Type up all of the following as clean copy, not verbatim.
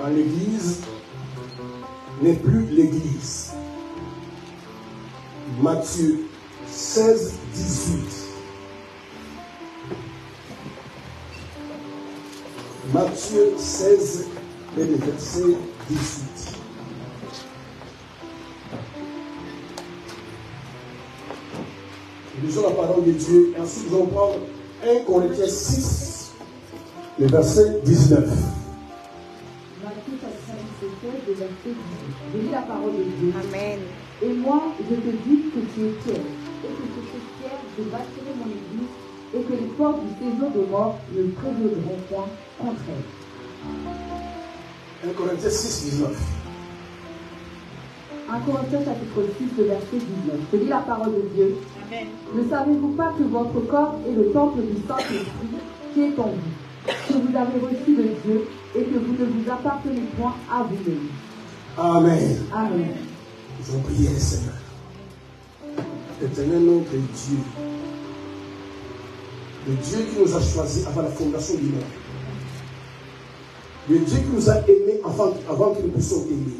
Quand l'église n'est plus l'église. Matthieu 16, 18. Matthieu 16, et le verset 18. Nous lisons la parole de Dieu et ensuite nous allons prendre 1 Corinthiens 6, le verset 19. Matthieu 16, le verset 18. Je lis la parole de Dieu. Amen. Et moi, je te dis que tu es fier, et que je suis fier de bâtir mon église, et que les portes du séjour de mort ne prévaudront point contre elle. 1 Corinthiens 6, 19. 1 Corinthiens chapitre 6, le verset 19. Je lis la parole de Dieu. Amen. Ne savez-vous pas que votre corps est le temple du Saint-Esprit qui est en vous, que vous avez reçu de Dieu, et que vous ne vous appartenez point à vous-même. Amen. Amen. Nous allons prier le Seigneur. Éternel notre Dieu, le Dieu qui nous a choisis avant la fondation du monde, le Dieu qui nous a aimés avant que nous puissions aimer,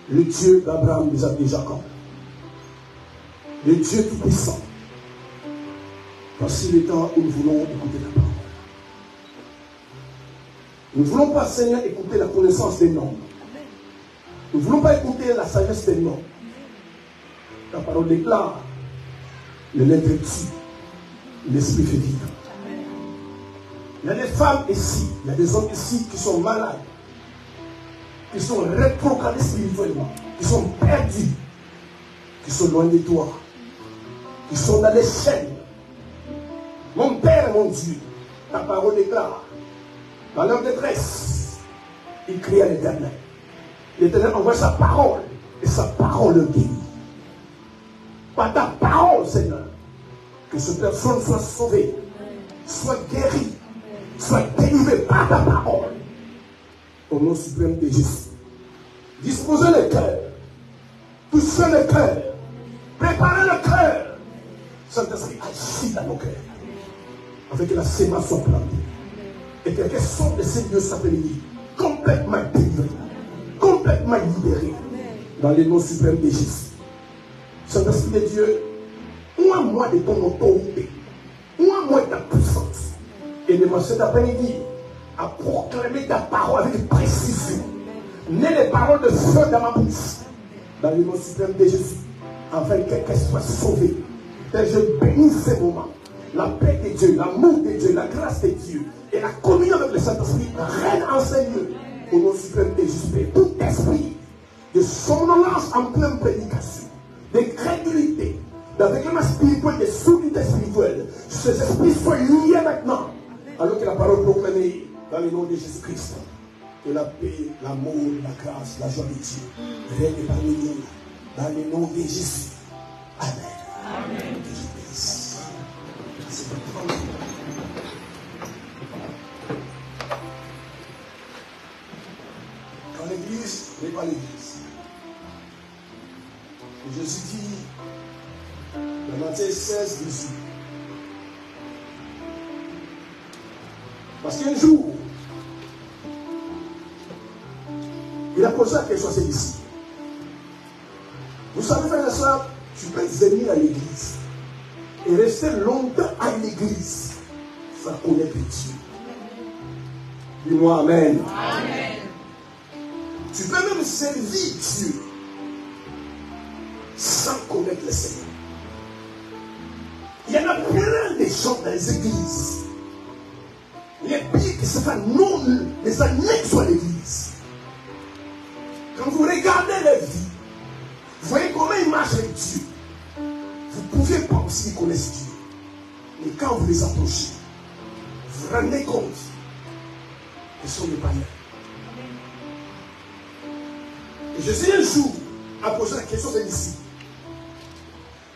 le Dieu d'Abraham, d'Isaac et Jacob, le Dieu tout-puissant. Voici le temps où nous voulons écouter ta parole. Nous ne voulons pas, Seigneur, écouter la connaissance des noms. Nous ne voulons pas écouter la sagesse des noms. Ta parole déclare, le lèvre tue, l'esprit fait vivre. Il y a des femmes ici, il y a des hommes ici qui sont malades, qui sont rétrogradés spirituellement, qui sont perdus, qui sont loin de toi, qui sont dans les chaînes. Mon Père, mon Dieu, ta parole déclare, dans leur détresse, ils crient à l'Éternel. L'Éternel envoie sa parole, et sa parole le guérit. Par ta parole, Seigneur, que cette personne soit sauvée, soit guérie, soit délivrée par ta parole. Au nom suprême de Jésus. Disposez le cœur, touchez le cœur, préparez le cœur. Saint-Esprit, agis dans nos cœurs, afin que la sémence soit plantée. Et que quelqu'un sorte de ces lieux cet après-midi, complètement délivré, complètement libéré, dans le nom suprême de Jésus. Saint-Esprit de Dieu, moi de ton autorité, moi de ta puissance, et de cet après-midi à proclamer ta parole avec précision. N'aie les paroles de feu dans ma bouche, dans le nom suprême de Jésus, afin que quelqu'un soit sauvé. Et je bénis ces moments. La paix de Dieu, l'amour de Dieu, la grâce de Dieu et la communion avec le Saint-Esprit règne en ces lieux. Au nom suprême de Jésus, tout esprit de somnolence en pleine prédication, de crédulité, d'aveuglement spirituel, de sourdité spirituelle, ces esprits soient liés maintenant, alors que la parole proclamée dans le nom de Jésus-Christ. Que la paix, l'amour, la grâce, la joie de Dieu règne parmi nous, dans le nom de Jésus. Amen. Amen. Que je bénisse. C'est votre temps. Quand l'église n'est pas l'église, Jésus dit dans Matthieu 16, 18. Parce qu'un jour, il a posé la question à ses disciples. Vous savez, frère et soeur, tu peux venir à l'église et rester longtemps à l'église sans connaître Dieu. Dis-moi Amen. Amen. Tu peux même servir Dieu sans connaître le Seigneur. Il y en a plein de gens dans les églises. Les pieds qui se font non, les annexes à l'église. Quand vous regardez les vies, vous voyez comment ils marchent avec Dieu. Vous pouvez penser qu'ils connaissent Dieu. Mais quand vous les approchez, vous vous rendez compte qu'ils sont des païens. Et Jésus un jour a posé la question des disciples.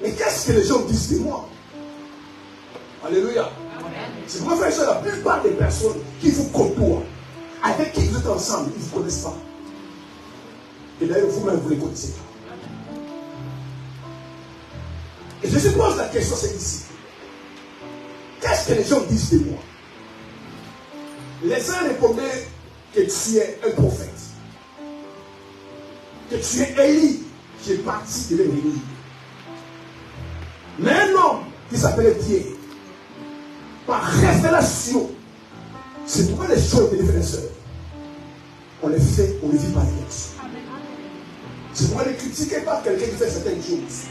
Mais qu'est-ce que les gens disent de moi? Alléluia. C'est pourquoi, frère et soeur, la plupart des personnes qui vous côtoient, avec qui vous êtes ensemble, ils ne vous connaissent pas. Et d'ailleurs, vous-même, vous ne les connaissez pas. Et Jésus pose la question à ses disciples. Qu'est-ce que les gens disent de moi? Les uns répondaient que tu es un prophète. Que tu es Élie qui est parti de l'ennemi. Mais un homme qui s'appelait Pierre, par révélation, c'est pourquoi les choses, mes frères et sœurs, on les fait, on les vit par les textes. C'est pourquoi ne critiquez pas quelqu'un qui fait certaines choses.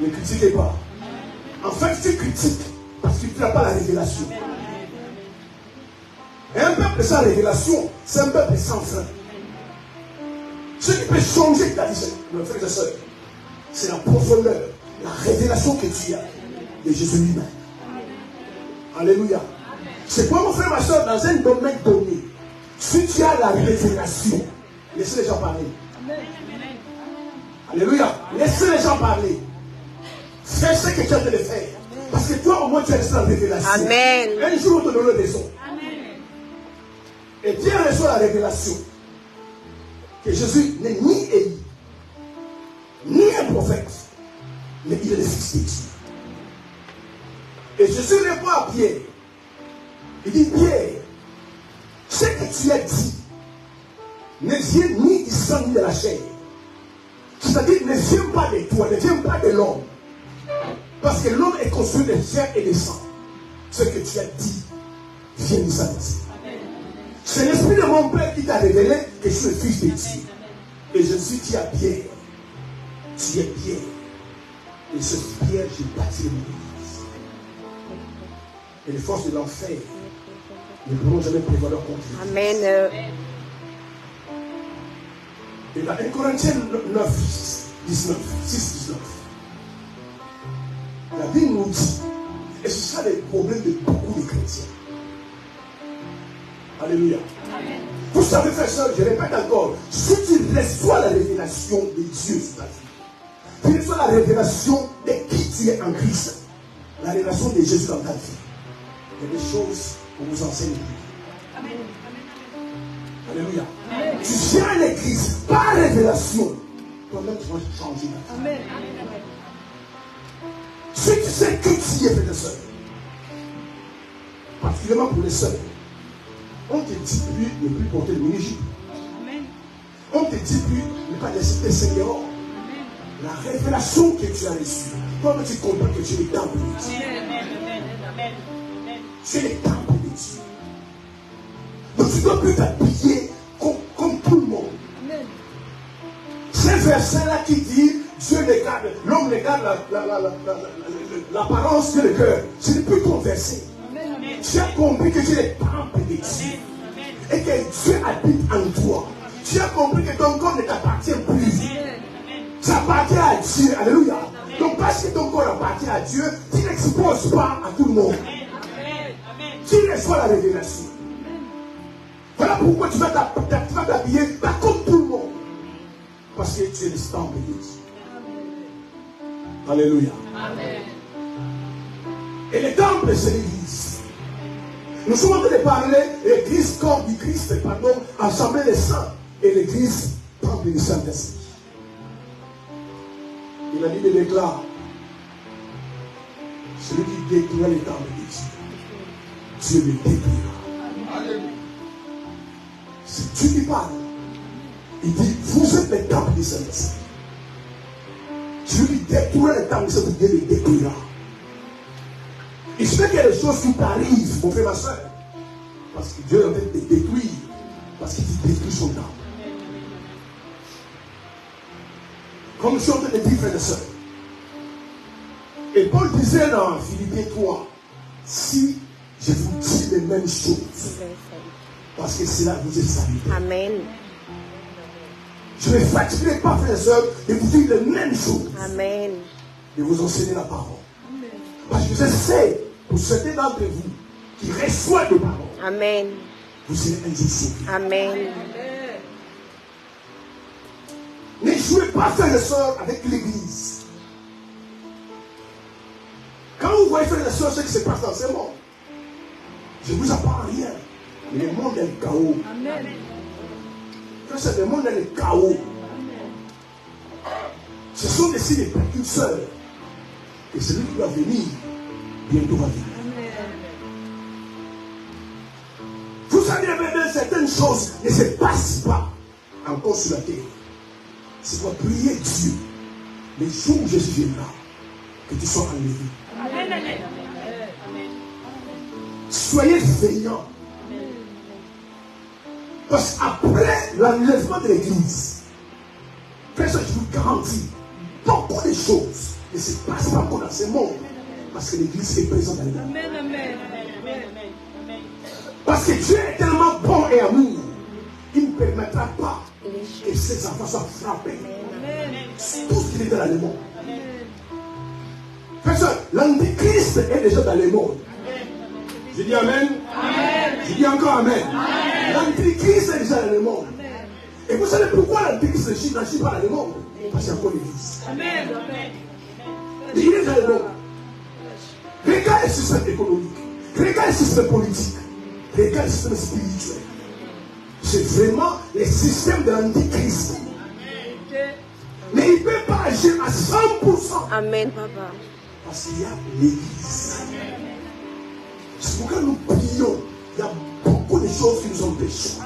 Ne critiquez pas. En fait, tu critiques parce que tu n'as pas la révélation. Et un peuple sans révélation, c'est un peuple sans frein. Ce qui peut changer ta vie, mes frères et sœurs, c'est la profondeur, la révélation que tu as de Jésus lui-même. Alléluia. C'est quoi, mon frère, ma soeur, dans un domaine donné, si tu as la révélation, laissez les gens parler. Alléluia. Laissez les gens parler. Fais ce que tu as de faire. Parce que toi, au moins, tu as la révélation. Amen. Un jour, on te donne raison. Et Pierre reçoit la révélation que Jésus n'est ni Élie, ni un prophète, mais il est le Fils de Dieu. Et Jésus répond à Pierre. Il dit, Pierre, ce que tu as dit ne vient ni du sang ni de la chair. C'est-à-dire, ne vient pas de toi, ne vient pas de l'homme. Parce que l'homme est construit de chair et de sang. Ce que tu as dit vient du Saint-Esprit. C'est l'Esprit de mon Père qui t'a révélé que je suis le Fils de Dieu. Et je suis qui a Pierre. Tu es Pierre. Et ce Pierre, j'ai bâti mon église. Et les forces de l'enfer ne pourront jamais prévaloir contre lui. Amen. Et dans 1 Corinthiens 9, 19, 6, 19, la Bible nous dit, et c'est ça le problème de beaucoup de chrétiens. Alléluia. Amen. Vous savez, frère, soeur, je répète encore, si tu reçois la révélation de Dieu sur ta vie, tu reçois la révélation de qui tu es en Christ, la révélation de Jésus dans ta vie, il y a des choses qu'on vous enseigne. Amen. Alléluia. Amen. Tu viens à l'église par révélation, toi-même tu vas changer ta vie. Amen. Si tu sais que tu es, frère, soeur, particulièrement pour les sœurs, on te dit plus ne plus porter le mini-jupe. On te dit plus ne pas laisser tes Seigneur. La révélation que tu as reçue, comme tu comprends que tu es le temple de Dieu. Tu es le temple de Dieu. Donc tu ne dois plus t'habiller comme tout le monde. C'est un verset-là qui dit Dieu regarde, l'homme regarde l'apparence de le cœur. Ce n'est plus ton verset. Tu as compris que tu es le temple de Dieu. Et que Dieu habite en toi. Tu as compris que ton corps ne t'appartient plus. Ça appartient à Dieu. Alléluia. Donc parce que ton corps appartient à Dieu, tu n'exposes pas à tout le monde. Tu reçois la révélation. Voilà pourquoi tu vas t'habiller pas comme tout le monde. Parce que tu es le temple de Dieu. Alléluia. Amen. Et le temple, c'est l'église. Nous sommes en train de parler de l'église corps du Christ, pardon, assemblée des saints, et l'église temple du Saint-Esprit. Il a dit des déclare, celui qui détruira les temples de Dieu, Dieu le détruira. C'est Dieu qui parle. Il dit, vous êtes les temples du Saint-Esprit. Celui qui détruira les temples du Saint-Esprit, Dieu le détruira. Il se fait qu'il y a des choses qui t'arrivent, mon frère, ma soeur. Parce que Dieu est en train de te détruire. Parce qu'il détruit son temple. Comme je suis en train de dire, frère et soeur. Et Paul disait dans Philippiens 3, si je vous dis les mêmes choses, parce que cela vous est salutaire. Amen. Je ne fatiguerai pas, frère et soeur, de vous dire les mêmes choses. Amen. De vous enseigner la parole. Parce que je sais, pour certains d'entre vous qui reçoivent de parole, amen, vous serez un jour sauvés. Amen. Ne jouez pas, frères et sœurs, avec l'église. Quand vous voyez, frères et sœurs, ce qui se passe dans ce monde, je ne vous apprends rien. Mais le monde est le chaos. Amen. Le monde est le chaos. Ce sont des signes précurseurs. Et celui qui doit venir, bientôt va venir. Vous savez, certaines choses ne se passent pas encore sur la terre. C'est pour prier Dieu. Les jours où je suis là, que tu sois enlevé. Amen. Soyez veillants. Parce qu'après l'enlèvement de l'église, frère, je vous garantis, beaucoup de choses ne se passent pas encore dans ce monde. Parce que l'église est présente dans l'église. Amen. Parce que Dieu est tellement bon et amour, il ne permettra pas que ses enfants soient frappés. Tout ce qui est dans le monde. Frère, l'antéchrist est déjà dans le monde. Je dis amen. Je dis encore amen. L'antéchrist est déjà dans le monde. Et vous savez pourquoi l'antéchrist n'agit pas dans le monde? Parce qu'il y a encore l'église. Il est dans le monde. Regarde le système économique. Regarde le système politique. Regarde le système spirituel. C'est vraiment le système de l'antéchrist. Mais il ne peut pas agir à 100%. Amen, papa. Parce qu'il y a l'église. C'est pourquoi nous prions. Il y a beaucoup de choses qui nous empêchent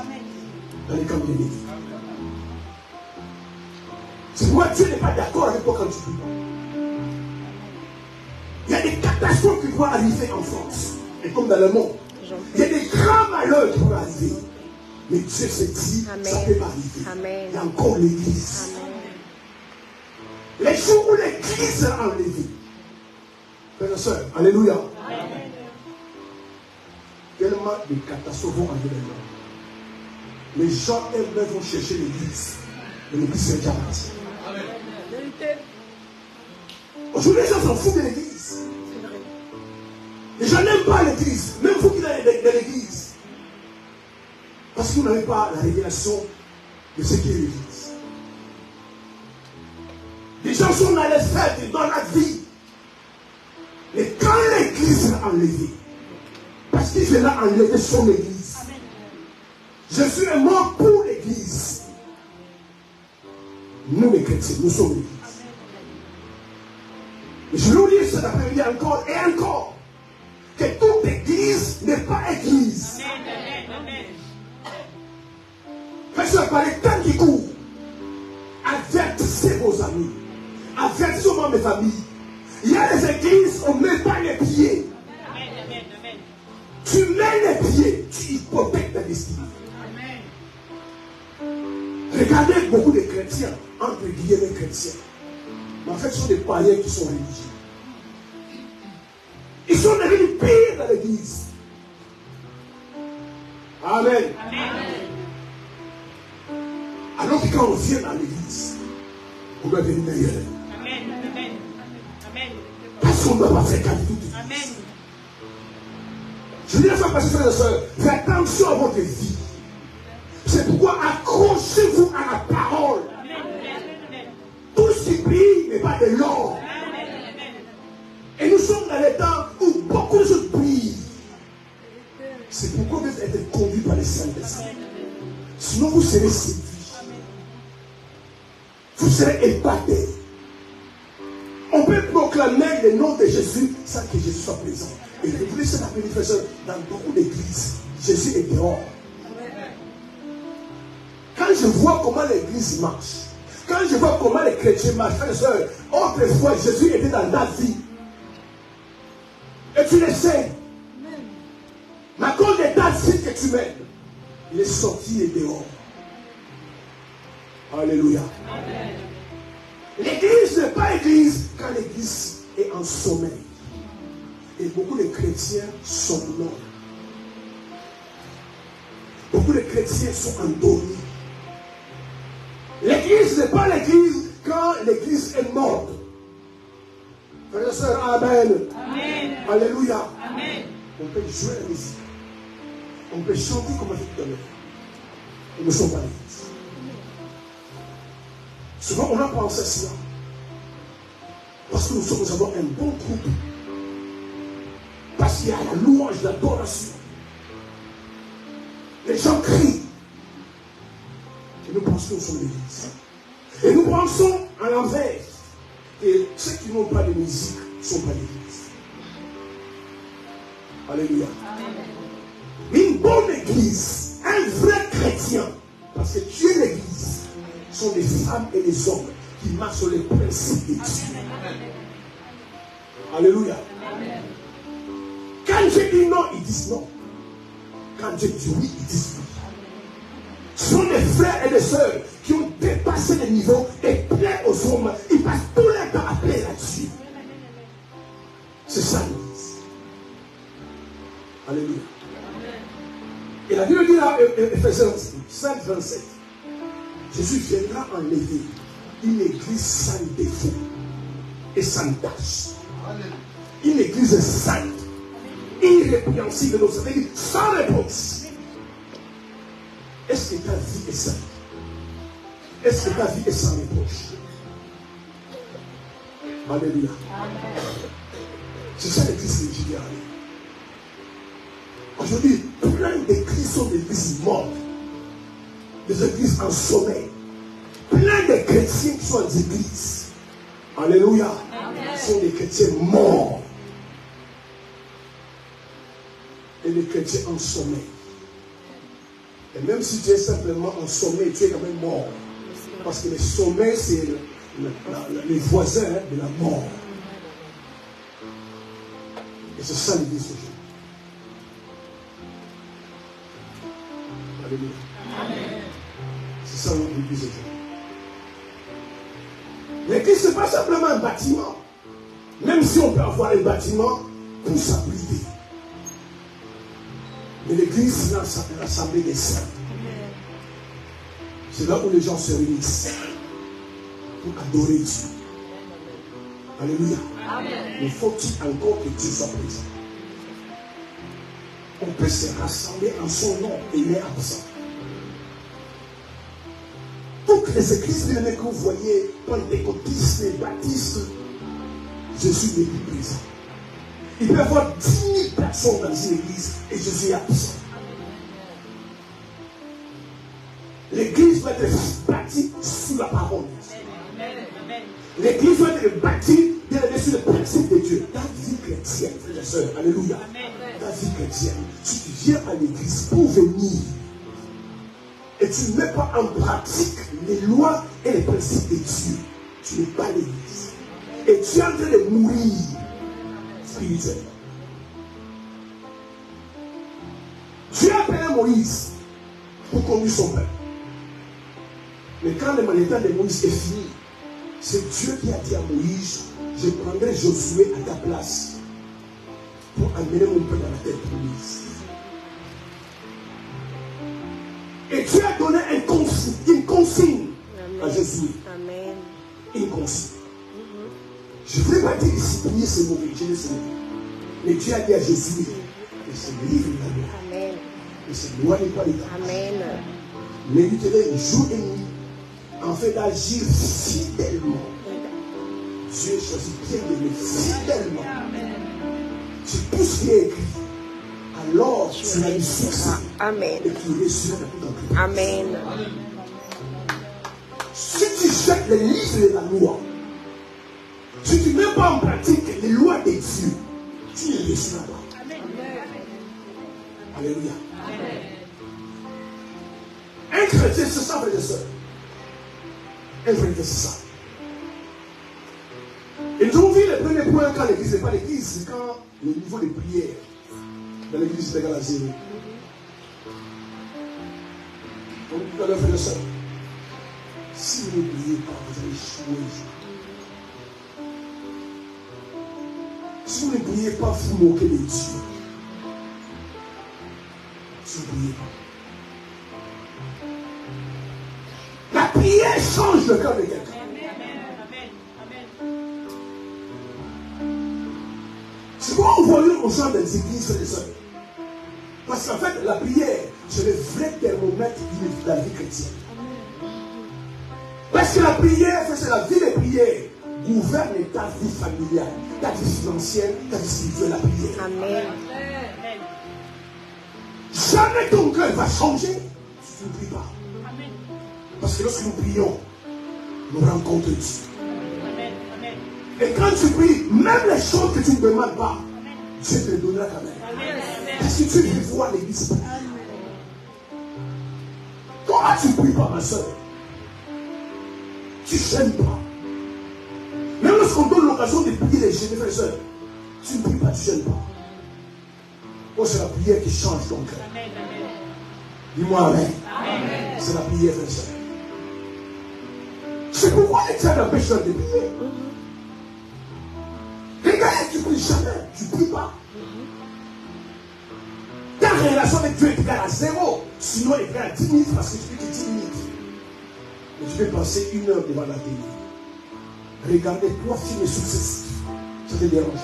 dans les camps de l'église. C'est pourquoi Dieu n'est pas d'accord avec toi quand tu pries. Il y a des catastrophes qui vont arriver en France. Et comme dans le monde. Il y a des grands malheurs qui vont arriver. Mais Dieu se dit, Amen. ça ne peut pas arriver. Amen. Il y a encore l'église. Amen. Les jours où l'église sera enlevée. Frères et sœurs, alléluia. Amen. Tellement de catastrophes vont arriver maintenant. Les gens eux-mêmes vont chercher l'église. Et l'église est déjà partie. Aujourd'hui, les gens s'en foutent de l'église. Les gens n'aiment pas l'église. Même vous qui êtes de l'église. Parce que vous n'avez pas la révélation de ce qu'est l'église. Les gens sont dans les fêtes, dans la vie. Et quand l'église est enlevée, parce qu'il a enlevé son église, Jésus est mort pour l'église. Nous les chrétiens, nous sommes l'église. Et je vais vous dire cet après-midi encore et encore, que toute église n'est pas église. Parce que par les temps qui courent, avertissez vos amis, avertissez vos membres de famille. Il y a des églises où on ne met pas les pieds. Tu mets les pieds, tu hypothèques ta destinée. Regardez beaucoup de chrétiens, entre guillemets chrétiens. Mais en fait, ce sont des païens qui sont religieux. Ils sont devenus pires dans l'église. Amen. Alors que quand on vient dans l'église, on doit devenir meilleur. Parce qu'on ne doit pas faire qu'à tout. Je dis la fois passée, frères et sœurs, faites attention à votre vie. C'est pourquoi accrochez-vous à la parole. Tout ce qui brille n'est pas de l'or. Et nous sommes dans les temps où beaucoup de choses brillent. C'est pourquoi vous êtes conduits par les Saint-Esprit. Sinon vous serez séduits. Vous serez épatés. On peut proclamer le nom de Jésus sans que Jésus soit présent. Et vous voulez cet après-midi, dans beaucoup d'églises, Jésus est dehors. Quand je vois comment l'église marche, quand je vois comment les chrétiens marchent, frères et sœurs, autrefois Jésus était dans ta vie. Et tu le sais. Mais à cause de ta vie que tu mènes, il est sorti et dehors. Alléluia. Amen. L'église n'est pas église quand l'église est en sommeil. Et beaucoup de chrétiens somnolent. Beaucoup de chrétiens sont endormis. L'église n'est pas l'église quand l'église est morte. Frères et sœurs, amen. Amen. Alléluia. Amen. On peut jouer la musique. On peut chanter comme on dit tout à l'heure. Et nous ne sommes pas l'église. Souvent on a pensé cela. Parce que nous avons un bon groupe. Parce qu'il y a la louange, l'adoration. Les gens crient. Et nous pensons que nous sommes l'église. Et nous pensons à l'envers. Et ceux qui n'ont pas de musique ne sont pas l'église. Alléluia. Amen. Une bonne église sont des femmes et des hommes qui marchent sur les principes de Dieu. Alléluia. Quand Dieu dit non, ils disent non. Quand Dieu dit oui, ils disent oui. Ce sont des frères et des sœurs qui ont dépassé le niveau et plaît aux hommes. Ils passent tout leur temps à plaire à Dieu. C'est ça l'église. Alléluia. Et la Bible dit là, Ephésiens 5, 27, Jésus viendra enlever une église sans défaut et sans tâche. Une église sainte, irrépréhensible, sans réponse. Est-ce que ta vie est sainte? Est-ce que ta vie est sans reproche? Alléluia. C'est ça l'église nigériane. Aujourd'hui, plein d'églises sont des églises mortes, des églises en sommeil. Plein de chrétiens qui sont des églises. Alléluia. Sont des chrétiens morts. Et les chrétiens en sommeil. Et même si tu es simplement en sommeil, tu es quand même mort. Parce que le sommeil, c'est les voisins de la mort. Et c'est ça l'église aujourd'hui. Alléluia. C'est ça l'église aujourd'hui. L'église, ce n'est pas simplement un bâtiment. Même si on peut avoir un bâtiment pour s'abriter. Mais l'église, c'est l'assemblée des saints. C'est là où les gens se réunissent pour adorer Dieu. Alléluia. Il faut-il encore que Dieu soit présent. On peut se rassembler en son nom et il est absent. Toutes les églises que vous voyez, pentecôtistes et baptistes, Jésus n'est plus présent. Il peut y avoir 10 000 personnes dans une église et Jésus est absent. L'église doit être bâtie sur la parole de Dieu. L'église doit être bâtie sur le principe de Dieu. Ta vie chrétienne, frères et sœurs, alléluia. Ta vie chrétienne, si tu viens à l'église pour venir et tu ne mets pas en pratique les lois et les principes de Dieu, tu n'es pas l'église. Et tu es en train de mourir spirituellement. Dieu a appelé Moïse pour conduire son peuple. Mais quand le mandat de Moïse est fini, c'est Dieu qui a dit à Moïse, je prendrai Josué à ta place pour amener mon peuple dans la terre promise. Et Dieu a donné une consigne à Josué. Amen. Une consigne. Je ne voulais pas dire discipliner, c'est mauvais, je ne sais pas. Mais Dieu a dit à Josué, il se livre de la loi. Amen. Il se loigne pas l'État. Amen. Méditez-le jour et nuit, en fait d'agir fidèlement. Dieu choisit bien d'aimer fidèlement. C'est tout ce qui est écrit. Alors tu as une succès. Amen. Et tu réussiras dans tout ton cœur. Amen. Si tu jettes les livres de la loi, si tu ne mets pas en pratique les lois de Dieu, tu ne réussiras pas. Amen. Alléluia. Amen. Un chrétien, c'est ça, frères et sœurs. Un chrétien, c'est ça. Et nous avons vu le premier point quand l'église n'est pas l'église, c'est quand le niveau de prière dans l'église est égal à 0. Donc, tout à l'heure, frères et sœurs, si vous ne priez pas, vous allez échouer. Si vous ne priez pas, vous moquez de Dieu. Si vous ne priez pas. La prière change le cœur de quelqu'un. C'est pourquoi on voit aux gens des églises et des sœurs. Parce qu'en fait, la prière, c'est le vrai thermomètre de la vie chrétienne. Parce que la prière, c'est la vie de prière. Gouverne ta vie familiale, ta vie financière, ta vie spirituelle, la prière. Amen. Jamais ton cœur va changer si tu ne pries pas. Amen. Parce que lorsque nous prions, nous rencontrons Dieu. Amen. Et quand tu pries, même les choses que tu ne demandes pas, Dieu te donnera quand même. Amen. Parce que tu veux voir l'église. Comment tu ne pries pas, ma soeur? Tu ne gênes pas. Même lorsqu'on donne l'occasion de prier les jeunes frères et sœurs, tu ne pries pas, tu ne gênes pas. Oh, c'est la prière qui change ton cœur. Dis-moi amen. C'est la prière, frère et sœur. C'est pourquoi les gens n'empêchent pas de prier. Regarde, tu ne pries jamais, tu ne pries pas. Ta relation avec Dieu est égale à 0, sinon elle est égale à 10 minutes parce que tu pries que 10 minutes. Mais tu peux passer 1 heure devant la télé. Regardez 3 films successifs. Ça te dérange pas.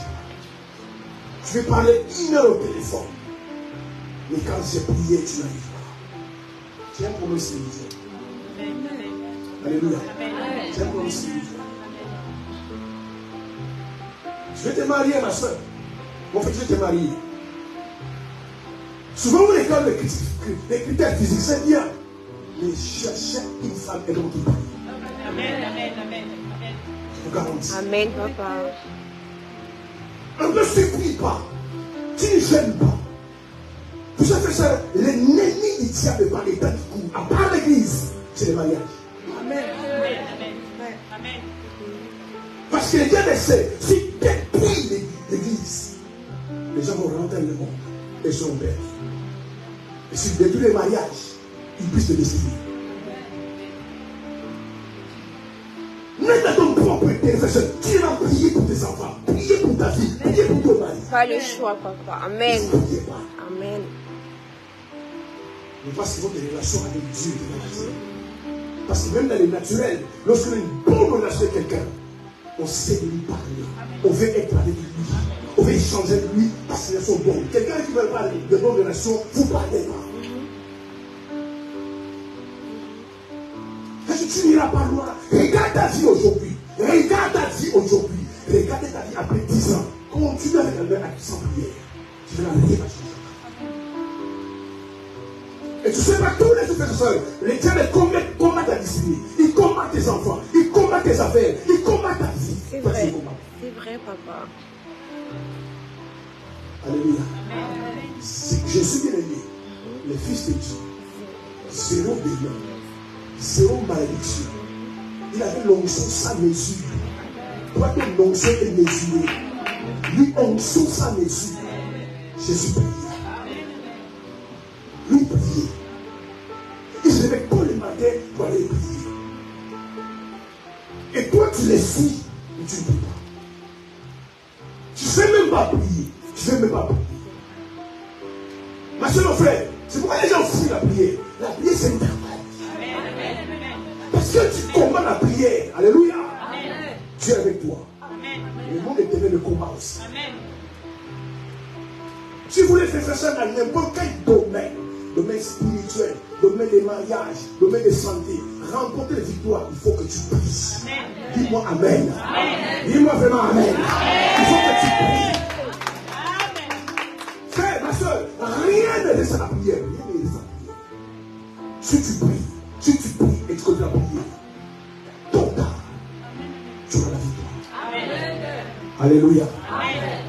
Tu peux parler 1 heure au téléphone. Mais quand j'ai prié, tu n'arrives pas. Tu as un problème spirituel. Alléluia. Tu as un problème spirituel. Je vais te marier, ma soeur. Mon frère, je vais te marier. Souvent, on regarde les critères physiques, c'est bien. Mais cherchez une femme et l'autre qui prie. Amen. Je vous garantis. Amen, papa. On ne se prie pas. Tu ne gênes pas. Vous savez ça, l'ennemi du diable par l'état du coup, à part l'église, c'est le mariage. Amen. Parce que Dieu le sait, si tu pries l'église, les gens vont rentrer dans le monde et seront perdus. Et si tu détruis les mariages, ils puissent te décider. Même dans ton propre intercession, tu vas prier pour tes enfants, prier pour ta vie, prier pour ton mari. Pas le choix, papa. Amen. Amen. Mais parce qu'ils ont des relations avec Dieu. Parce que même dans les naturels, lorsqu'on a une bonne relation avec quelqu'un, on sait de lui parler. On veut être avec lui. On veut échanger avec lui parce qu'ils sont bons. Quelqu'un qui ne veut pas de bonnes relations, vous parlez pas. Tu n'iras pas loin. Regarde ta vie aujourd'hui. Regarde ta vie aujourd'hui. Regarde ta vie après 10 ans. Continue avec un mec sans prière. Tu verras rien à changer. Et tu sais pas, tous les frères et sœurs, les diables combattent ta discipline. Ils combattent tes enfants. Ils combattent tes affaires. Ils combattent ta vie. C'est vrai. C'est vrai, papa. Alléluia. Je suis bien aimé. Les fils de Dieu. Zéro démon. Zéro malédiction. Il avait l'onction sans mesure. Toi, ton onction est mesurée. Lui, onction sans mesure. Jésus priait. Lui priait. Il se levait tôt le matin pour aller prier. Et toi, tu les suis, mais tu ne pries pas. Tu ne sais même pas prier. Tu ne sais même pas prier. Ma soeur, mon frère, c'est pourquoi les gens fuient la prière. La prière, c'est un travail. Parce que tu combats la prière. Alléluia. Amen. Dieu est avec toi. Amen. Le monde éternel le combat aussi. Amen. Si vous voulez faire ça dans n'importe quel domaine, domaine spirituel, domaine des mariages, domaine de santé, remporter la victoire, il faut que tu pries. Dis-moi Amen. Amen. Dis-moi vraiment Amen. Amen. Il faut que tu pries. Amen. Frère, ma soeur, rien ne laisse la prière. Rien ne laisse la prière. Si tu pries et tu continues à prier, ton temps, tu auras la victoire. Amen. Alléluia. Amen.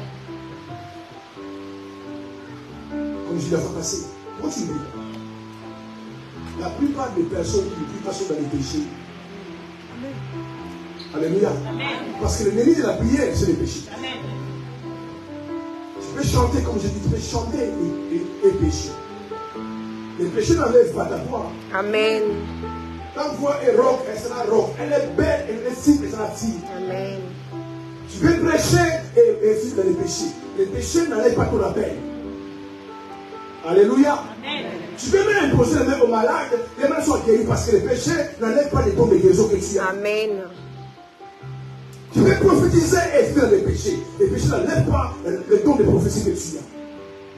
Comme je l'ai fait passer, continue. La plupart des personnes qui ne prient pas sont dans les péchés. Amen. Alléluia. Amen. Parce que l'ennemi de la prière, c'est les péchés. Amen. Tu peux chanter, comme je dis, tu peux chanter et pécher. Les péchés n'enlèvent pas ta voix. Amen. Ta voix est rock, elle sera rock. Elle est belle, elle est cible, elle sera cible. Amen. Tu peux prêcher et vivre dans les péchés. Les péchés n'enlèvent pas ton appel. Alléluia. Amen. Tu peux même imposer les mains aux malades, les mains sont guéries parce que les péchés n'enlèvent pas les dons de guérison que tu as. Amen. Tu peux prophétiser et vivre dans les péchés. Les péchés n'enlèvent pas les dons de prophétie que tu as.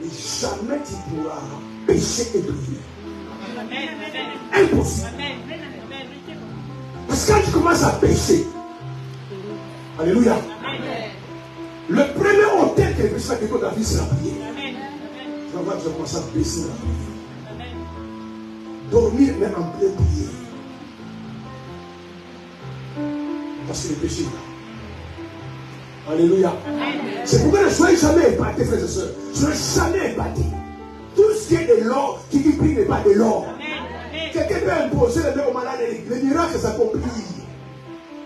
Mais jamais tu pourras pécher et prier. Impossible. Parce que quand tu commences à pécher, alléluia, le premier hôtel que les péchés va dans ta vie, c'est la prière. Tu vas voir que tu vas commencer à baisser la prière. Dormir, mais en pleine prière. Parce que le péché est là. Alléluia. C'est pourquoi ne soyez jamais épatés, frères et sœurs. Ne soyez jamais épatés. Tout ce qui est de l'or, qui prie n'est pas de l'or. Quelqu'un peut imposer les mains aux malades et les miracles s'accomplissent.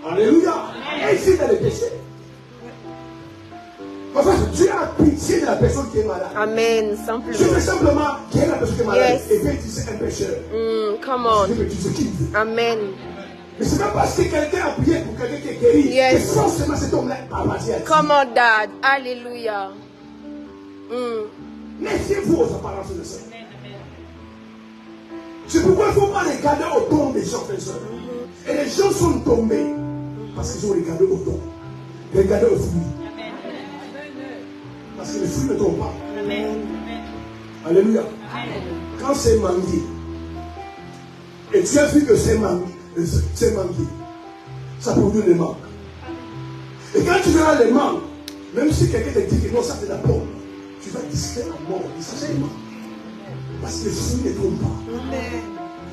Alléluia. Et ici, dans le péché. Parce que Dieu a pitié de la personne qui est malade. Amen. Je veux simplement qu'il y ait la personne qui est malade. Yes. Et bien, tu sais, un pécheur. Come on. Dieu me dit ce qu'il veut. Amen. Mais c'est pas parce que quelqu'un a prié pour quelqu'un qui est guéri. Yes. Que forcément cet homme-là a parti à Dieu. Come on, Dad. Hallelujah. Méfiez-vous aux apparences de ça. C'est pourquoi il ne faut pas regarder au don des gens, frères et sœurs. Et les gens sont tombés parce qu'ils ont regardé au don. Regardez au fruit. Parce que les fruits ne tombent pas. Alléluia. Quand c'est mangué, et tu as vu que c'est mangué, ça produit les mangues. Et quand tu verras les mangues, même si quelqu'un te dit que non, ça c'est la pomme, tu vas discuter à mort, ça c'est les mangues. Parce que les fruits ne tombent pas.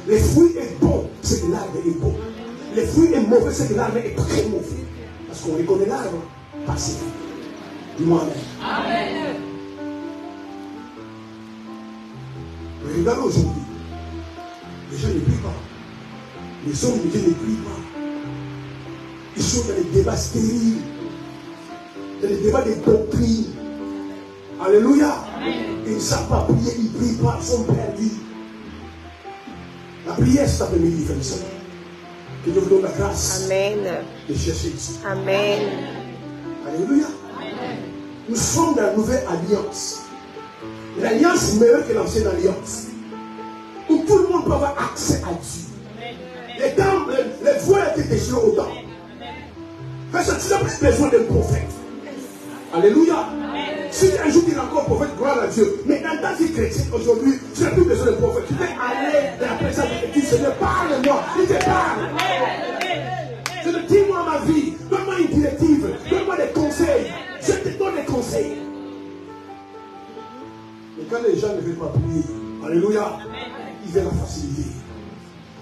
Les fruits est bon, c'est que l'arbre est bon. Les fruits est mauvais, c'est que l'arbre est très mauvais. Parce qu'on reconnaît l'arbre par ses fruits. Dis-moi amen. Amen. Regarde aujourd'hui, les gens ne prient pas. Les hommes de Dieu ne prient pas. Ils sont dans les débats stériles, dans les débats des doctrines. Alléluia. Ils ne savent pas prier, ils ne prient pas, ils sont perdus. La prière cet après-midi, frère et sœur. Que Dieu vous donne la grâce. Amen. De chercher ici. Amen. Alléluia. Nous sommes dans la nouvelle alliance. L'alliance meilleure que l'ancienne alliance. Où tout le monde peut avoir accès à Dieu. Les voies étaient déchirées au temps. Parce que tu n'as plus besoin d'un prophète. Alléluia. Si un jour tu es encore prophète, gloire à Dieu. Mais dans ta vie chrétienne aujourd'hui, tu n'as plus besoin d'un prophète. Tu peux aller dans la présence de Dieu. Seigneur, parle-moi. Il te parle. Je te dis, moi, ma vie. Donne-moi une directive. Donne-moi des conseils. Je te donne des conseils. Mais quand les gens ne veulent pas prier, alléluia, ils veulent la facilité.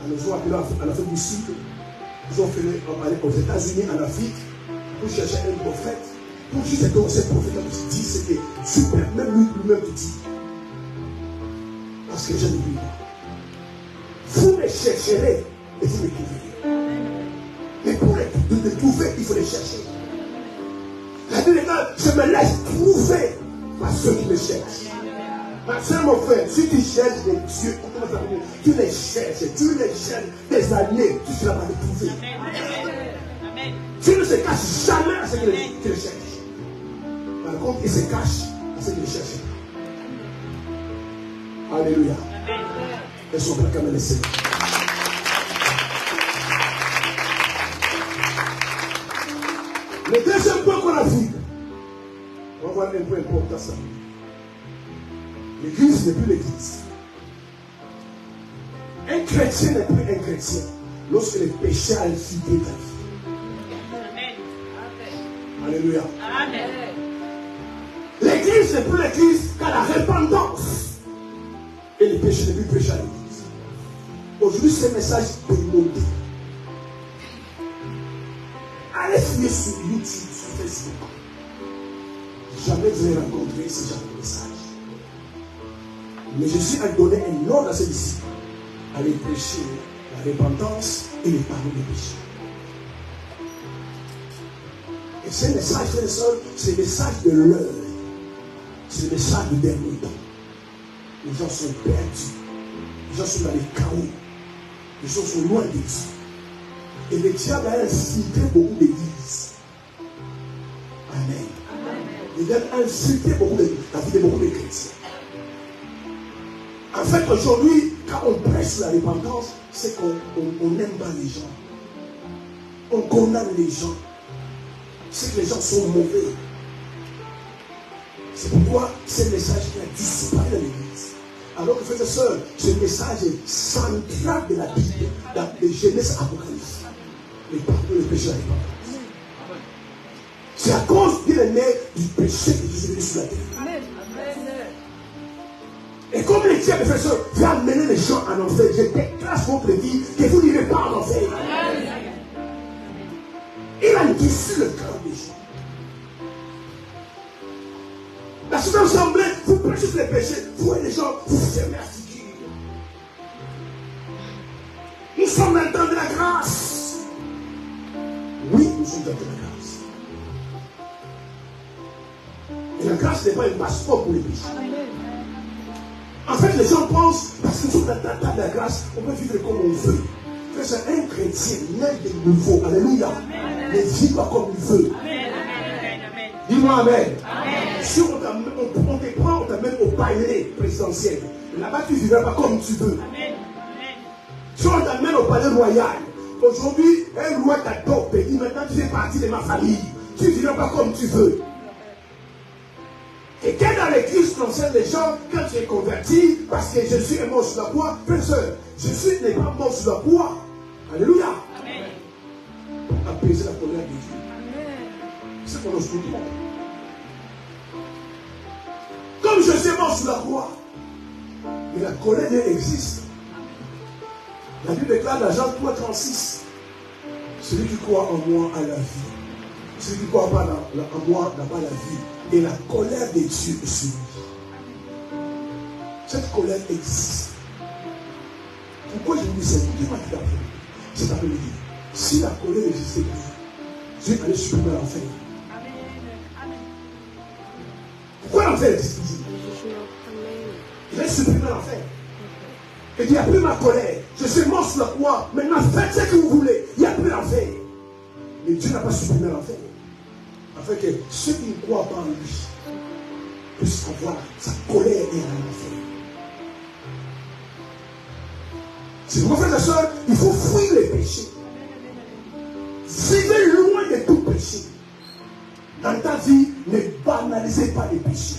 Alors, ils ont appelé à l'Afrique du Sud. Ils ont fait aller aux États-Unis, en Afrique, pour chercher un prophète. Pour juste que ce prophète qui dit ce que super, même lui-même qui dit. Parce que je ne dis pas. Vous me chercherez et vous me trouverez. Mais pour les trouver, il faut les chercher. La Bible dit, je me laisse trouver par ceux qui me cherchent. Ma soeur, mon frère, si tu cherches les dieux, tu les cherches des années, tu seras pas les trouver. Tu ne se caches jamais à ce que tu les cherches. Par contre, il se cache à ce qu'il cherche. Alléluia. Et son père comme le Seigneur. Le deuxième point qu'on a vu, on va voir un point important ça. L'église n'est plus l'église. Un chrétien n'est plus un chrétien lorsque le péché a infiltré ta vie. Alléluia. Amen. L'église n'est plus l'église qu'à la repentance. Et le péché n'est plus péché à l'église. Aujourd'hui, ce message est demandé. Allez fouiller sur YouTube, sur Facebook. Jamais vous allez rencontrer ce genre de message. Mais Jésus a donné un ordre à ses disciples. Aller prêcher la repentance et les pardon des péchés. Et ce message, frères et sœurs, c'est le message de l'heure. C'est le message du dernier temps. Les gens sont perdus. Les gens sont dans les chaos. Les gens sont loin de Dieu. Et le diable a incité beaucoup d'églises. Amen. Le diable a incité beaucoup d'églises. La vie de beaucoup de chrétiens. En fait, aujourd'hui, quand on prêche la repentance, c'est qu'on n'aime pas les gens. On condamne les gens. C'est que les gens sont mauvais. C'est pourquoi ce message a disparu de l'église. Alors que, frères et sœurs, ce message est central de la Bible, dans les Genèse Apocalypse. Les pardons, le péché, la repentance. C'est à cause, bien aimé, du péché que Jésus est venu sur la terre. Et comme les diables, frères et sœurs, veut amener les gens en enfer, je déclare votre vie que vous n'irez pas en enfer. Il a endurci le cœur des gens. La chose assemblée, vous prêchez sur les péchés, vous et les gens, vous fermez la figure. Nous sommes dans le temps de la grâce. nous sommes appelés la grâce. Et la grâce n'est pas un passeport pour les péchés. En fait, les gens pensent, parce que nous sommes dans la grâce, on peut vivre comme on veut. C'est un chrétien né de nouveau. Alléluia. Ne vit pas comme il veut. Dis-moi amen. Si on te prend, on t'amène au palais présidentiel. Là-bas, tu ne vivras pas comme tu veux. Si on t'amène au palais royal, aujourd'hui, un roi t'adopte et dit maintenant tu fais partie de ma famille. Tu ne vivras pas comme tu veux. Et quand dans l'église, on enseigne les gens, quand tu es converti, parce que Jésus est mort sur la croix, frère et soeur, Jésus n'est pas mort sur la croix. Alléluia. Apaiser la colère de Dieu. C'est qu'on ose tout le monde. Comme Jésus est mort sur la croix, mais la colère de Dieu existe. La Bible déclare dans Jean 3,36, celui qui croit en moi a la vie. Celui qui ne croit pas en moi n'a pas la vie. Et la colère de Dieu est sur lui. Cette colère existe. Pourquoi je vous dis ça? Dis-moi qui t'appelle. C'est après-midi. Si la colère existait, Dieu allait supprimer l'enfer. Pourquoi l'enfer existe? Il allait supprimer l'enfer. Il dit, il n'y a plus ma colère. Je suis mort sur la croix. Maintenant, faites ce que vous voulez. Il n'y a plus l'enfer. Mais Dieu n'a pas supprimé l'enfer. Afin que ceux qui ne croient pas en lui puissent avoir sa colère et en enfer. C'est pourquoi, frères et sœurs, il faut fuir les péchés. Vivez loin de tout péché. Dans ta vie, ne banalisez pas les péchés.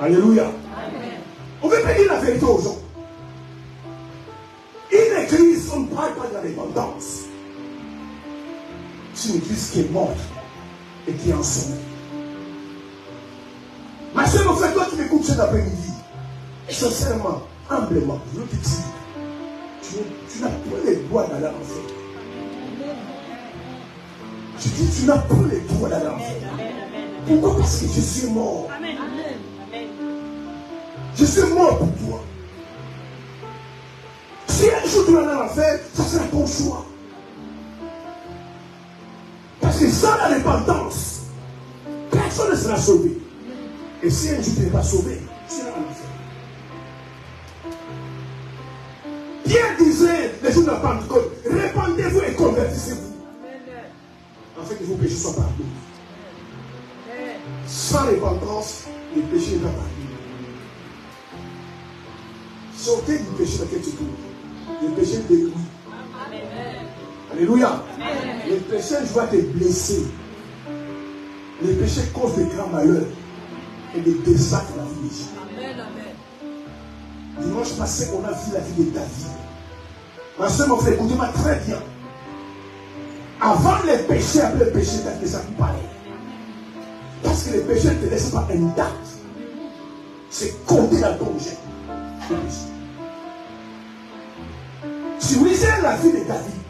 Alléluia. Amen. On veut pas dire la vérité aux gens. Une église, on ne parle pas de la repentance. C'est une église qui est morte et qui est en sommeil. Ma soeur, en fait, toi qui m'écoutes cet après-midi, sincèrement, humblement, je veux te dire, tu n'as pas les droits d'aller en enfer. Je dis, tu n'as pas les droits d'aller en enfer. Pourquoi? Parce que je suis mort. Je suis mort pour toi. Si un jour tu vas aller en enfer, ça sera ton choix. Parce que sans la repentance, personne ne sera sauvé. Et si un jour tu n'es pas sauvé, tu seras en enfer. Pierre disait, les jours de la Pentecôte, répandez-vous et convertissez-vous. Afin que vos péchés soient pardonnés. Sans repentance, les péchés ne sont pas pardonnés. Sortez du péché dans lequel tu trouves. Le péché détruit. Alléluia. Le péché va te blesser. Le péché cause de grands malheurs et des désastres dans la vie des gens. Dimanche passé, on a vu la vie de David. Ma soeur, mon frère, écoutez-moi très bien. Avant les péchés, après le péché, David ne s'est plus parlé. Parce que le péché ne te laisse pas une date. C'est compté dans ton jet. Si vous lisez la vie de David,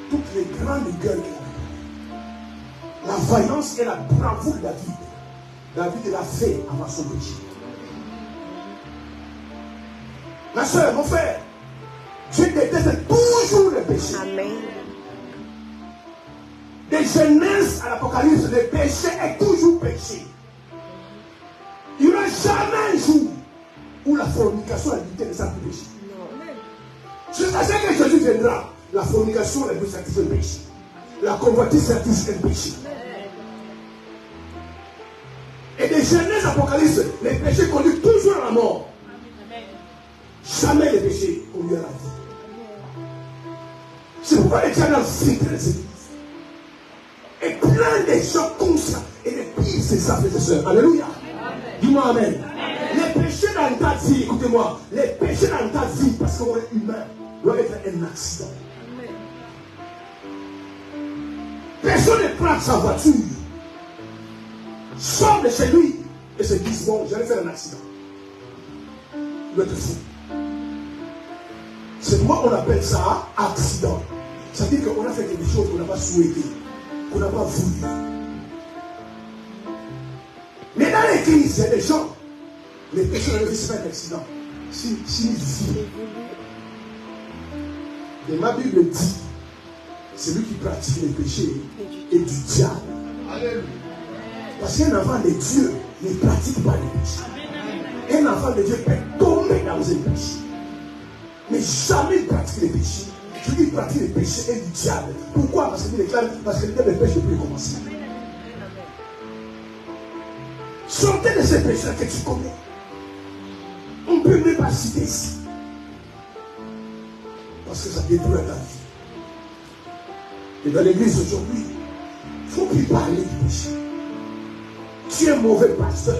toutes les grandes gueules qu'il avait, la vaillance et la bravoure de David, David l'a fait avant son péché. Ma soeur, mon frère, Dieu déteste toujours le péché. Amen. De Genèse à l'Apocalypse, le péché est toujours péché. Il n'y aura jamais un jour où la fornication et l'adultère ne sont plus péché. Jusqu'à ce que Jésus viendra, la fornication est un péché. La convoitise est un péché. Et de Genèse à l'Apocalypse, les péchés conduisent toujours à la mort. Jamais les péchés conduisent à la vie. C'est pourquoi l'Éternel filtre les églises. Et plein de gens conscients. Et les pires, c'est ça, frères et sœurs. Alléluia. Dis-moi amen. Les péchés dans ta vie, écoutez-moi, les péchés dans ta vie, parce qu'on est humain, doivent être un accident. Personne ne prend sa voiture, sort de chez lui et se dit, bon, j'allais faire un accident. Il doit être fou. C'est pourquoi on appelle ça accident. Ça veut dire qu'on a fait quelque chose qu'on n'a pas souhaité, qu'on n'a pas voulu. Mais dans l'église, il y a des gens, les péchés de la vie, c'est pas un accident. C'est une vie. Et ma Bible dit, celui qui pratique les péchés est du diable. Parce qu'un enfant de Dieu ne pratique pas les péchés. Un enfant de Dieu peut tomber dans un péché, mais jamais pratiquer les péchés. Celui qui pratique les péchés est du diable. Pourquoi? Parce qu'il déclare, parce que le diable pêche depuis le commencement. Sortez de ces péchés que tu connais. On ne peut même pas citer ici. Parce que ça détruit ta vie. Et dans l'église aujourd'hui, il ne faut plus parler du péché. Tu es un mauvais pasteur.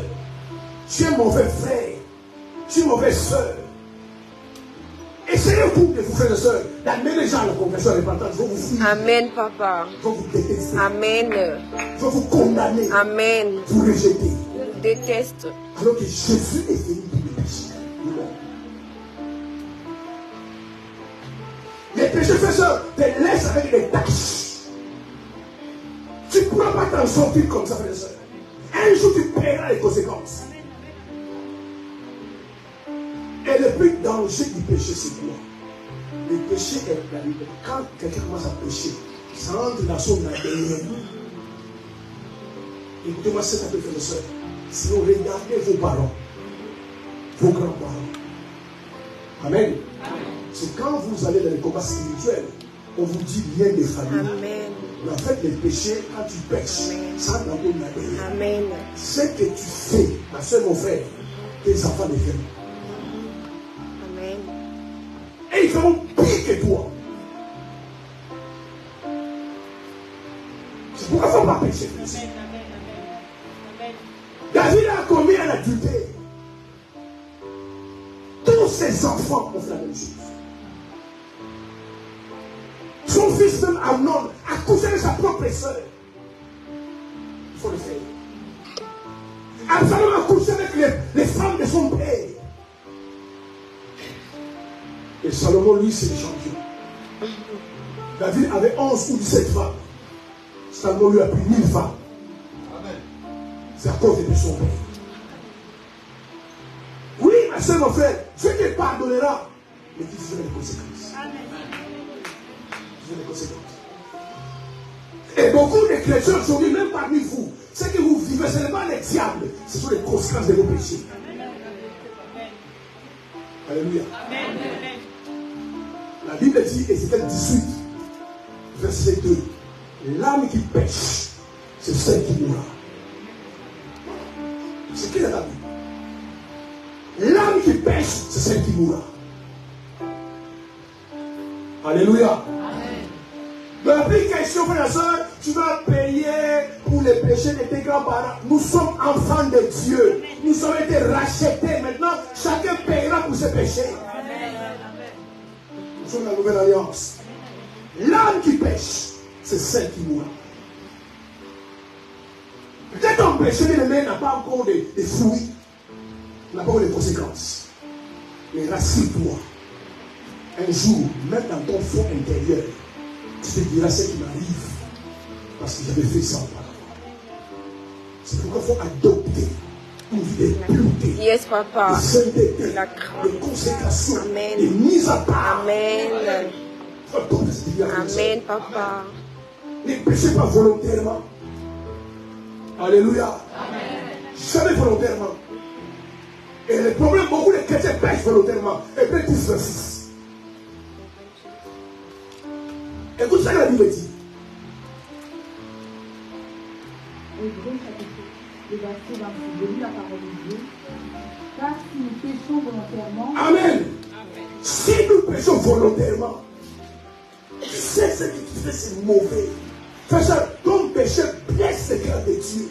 Tu es un mauvais frère. Tu es une mauvaise soeur. Essayez-vous de vous faire soeur, d'amener les gens à la confession répandante. Je vais vous fuir. Amen, papa. Je vais vous détester. Amen. Je vais vous condamner. Amen. Vous rejeter. Je déteste. Alors que Jésus est venu pour les péchés. Les péchés faiseurs te laissent avec des taches. Tu ne pourras pas t'en sortir comme ça, frère et soeur. Un jour, tu paieras les conséquences. Et le plus danger du péché, c'est quoi? Le péché est la liberté. Quand quelqu'un commence à pécher, ça entre dans son ADN. Écoutez-moi, c'est un peu, frère et soeur. Sinon, regardez vos parents, vos grands-parents. Amen. C'est quand vous allez dans les combats spirituels, on vous dit rien des familles. Amen. Mais en fait, les péchés, quand tu pêches, ça dans ton ADN. Amen. Ce que tu fais, ma soeur, mon frère, tes enfants le feront. Amen. Et ils feront pire que toi. C'est pourquoi il ne faut pas pécher. David a commis un adultère. Tous ses enfants ont fait la même chose. Son fils même Amnon a couché de sa propre sœur. Il faut le faire. Absalom a couché avec les femmes de son père. Et Salomon, lui, c'est le champion. David avait 11 ou 17 femmes. Salomon lui a pris 1000 femmes. C'est à cause de son père. Oui, ma soeur, mon frère, Dieu te pardonnera. Mais tu feras les conséquences. Les conséquences. Et beaucoup de chrétiens aujourd'hui, même parmi vous, ce que vous vivez, ce n'est pas les diables, ce sont les conséquences de vos péchés. Alléluia. La Bible dit, Ézéchiel 18, verset 2, l'âme qui pêche, c'est celle qui mourra. C'est qui la Bible? L'âme qui pêche, c'est celle qui mourra. Alléluia. Dans l'application, frère et soeur, tu vas payer pour les péchés de tes grands-parents. Nous sommes enfants de Dieu. Nous avons été rachetés. Maintenant, chacun payera pour ses péchés. Nous sommes dans la nouvelle alliance. L'âme qui pêche, c'est celle qui mourra. Peut-être ton péché de l'aimer n'a pas encore de fruits, n'a pas encore de conséquences. Mais rassure-toi. Un jour, même dans ton fond intérieur, tu te diras ce qui m'arrive parce que j'avais fait ça auparavant. C'est pourquoi il faut adopter une vie de pureté, Yes, papa. de sainteté, La de consécration, Amen. de mise à part. Amen. Amen, papa. Ne péchez pas volontairement. Alléluia. Amen. Jamais volontairement. Et le problème, beaucoup de chrétiens pêchent volontairement. Et puis tous verset. Écoute ça que la Bible dit. Hébreux chapitre le verset 26. Je lis la parole de Dieu. Car si nous péchons volontairement, Amen. Si nous péchons volontairement, c'est ce que tu fais, c'est mauvais. Fais ça, ton péché blesse le cœur de Dieu.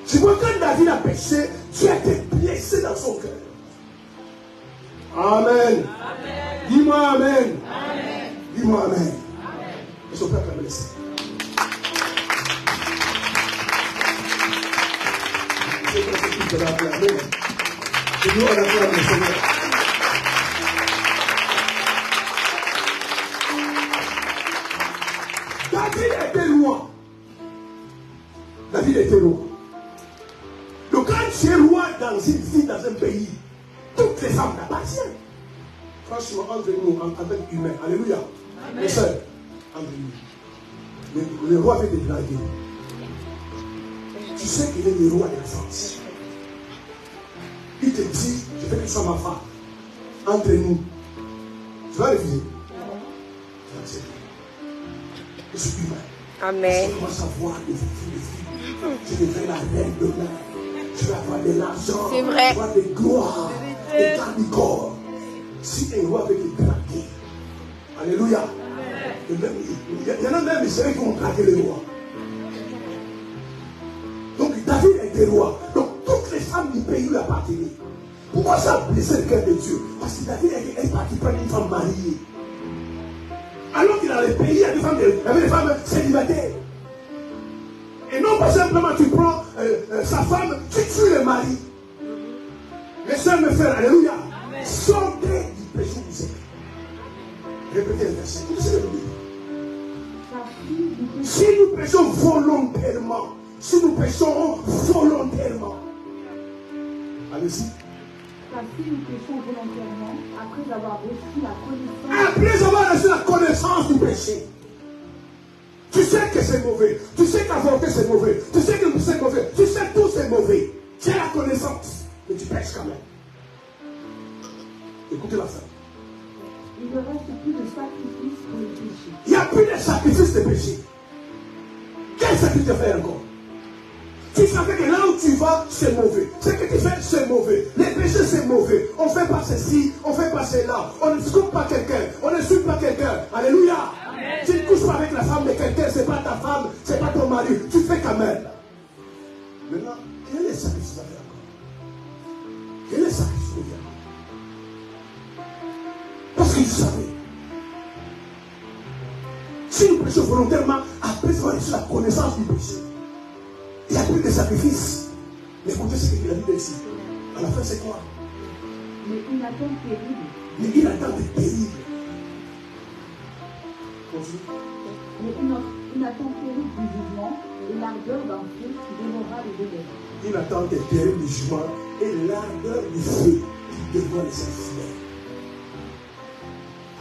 Tu vois, quand David a péché, Dieu a été blessé dans son cœur. Amen. Dis-moi Amen. Dis-moi Amen. Et son père l'a blessé. C'est pour ça qu'il te l'a acclamé. Et nous, on acclame le Seigneur. David était loin. David était loin. Donc quand tu es loin dans une ville, dans un pays, toutes les femmes t'appartiennent. Franchement, entre nous, en tant qu'humains, alléluia. Mes soeurs, entre nous. Le roi veut te blaguer. Tu sais qu'il est le roi de la France. Il te dit, je veux que tu sois ma femme. Entre nous. Tu vas refuser? Je suis humain. Amen. Je commence à voir des filles. Je deviens la reine demain. Je vais avoir de l'argent. C'est vrai. Avoir des gloires. Des gardes du corps. Si un roi veut te draguer. Alléluia. Il y en a même, c'est eux qui vont draguer le roi. Donc David était roi. Donc toutes les femmes du pays lui appartenaient. Pourquoi ça a blessé le cœur de Dieu? Parce que David est parti prendre une femme mariée. Alors qu'il a le pays, il y a des femmes célibataires. Et non pas simplement tu prends sa femme, tu tues le mari. Les sœurs me frères, alléluia. Sortez du péché vous êtes. Répétez le verset. Si nous péchons volontairement, si nous péchons volontairement, allez-y. Car si nous péchons volontairement, après avoir reçu la connaissance... Après avoir reçu la connaissance du péché, tu sais que c'est mauvais, tu sais qu'avorter c'est mauvais, tu sais que c'est mauvais, tu sais que tout c'est mauvais. Tu as la connaissance, mais tu pêches quand même. Écoutez la fin. Il ne reste plus de sacrifice pour le péché. Il n'y a plus de sacrifice de péché. Quel sacrifice tu fais encore? Tu savais que là où tu vas, c'est mauvais. Ce que tu fais, c'est mauvais. Les péchés, c'est mauvais. On ne fait pas ceci, on ne fait pas cela. On ne discute pas quelqu'un. On ne suit pas quelqu'un. Alléluia. Amen. Tu ne couches pas avec la femme de quelqu'un. Ce n'est pas ta femme, ce n'est pas ton mari. Tu fais quand même. Maintenant, quel est le sacrifice à faire encore? Quel est le sacrifice à faire? Parce qu'il savait. Si nous péchons volontairement, après avoir reçu la connaissance du péché, il n'y a plus de sacrifice. Mais écoutez ce qu'il a dit ici. À la fin, c'est quoi? Mais une attente terrible. Mais une attente terrible. Continue. Mais une attente terrible du jugement et l'ardeur d'un feu qui dévorera les deux lèvres. Une attente terrible du jugement et l'ardeur du feu qui dévore les infidèles.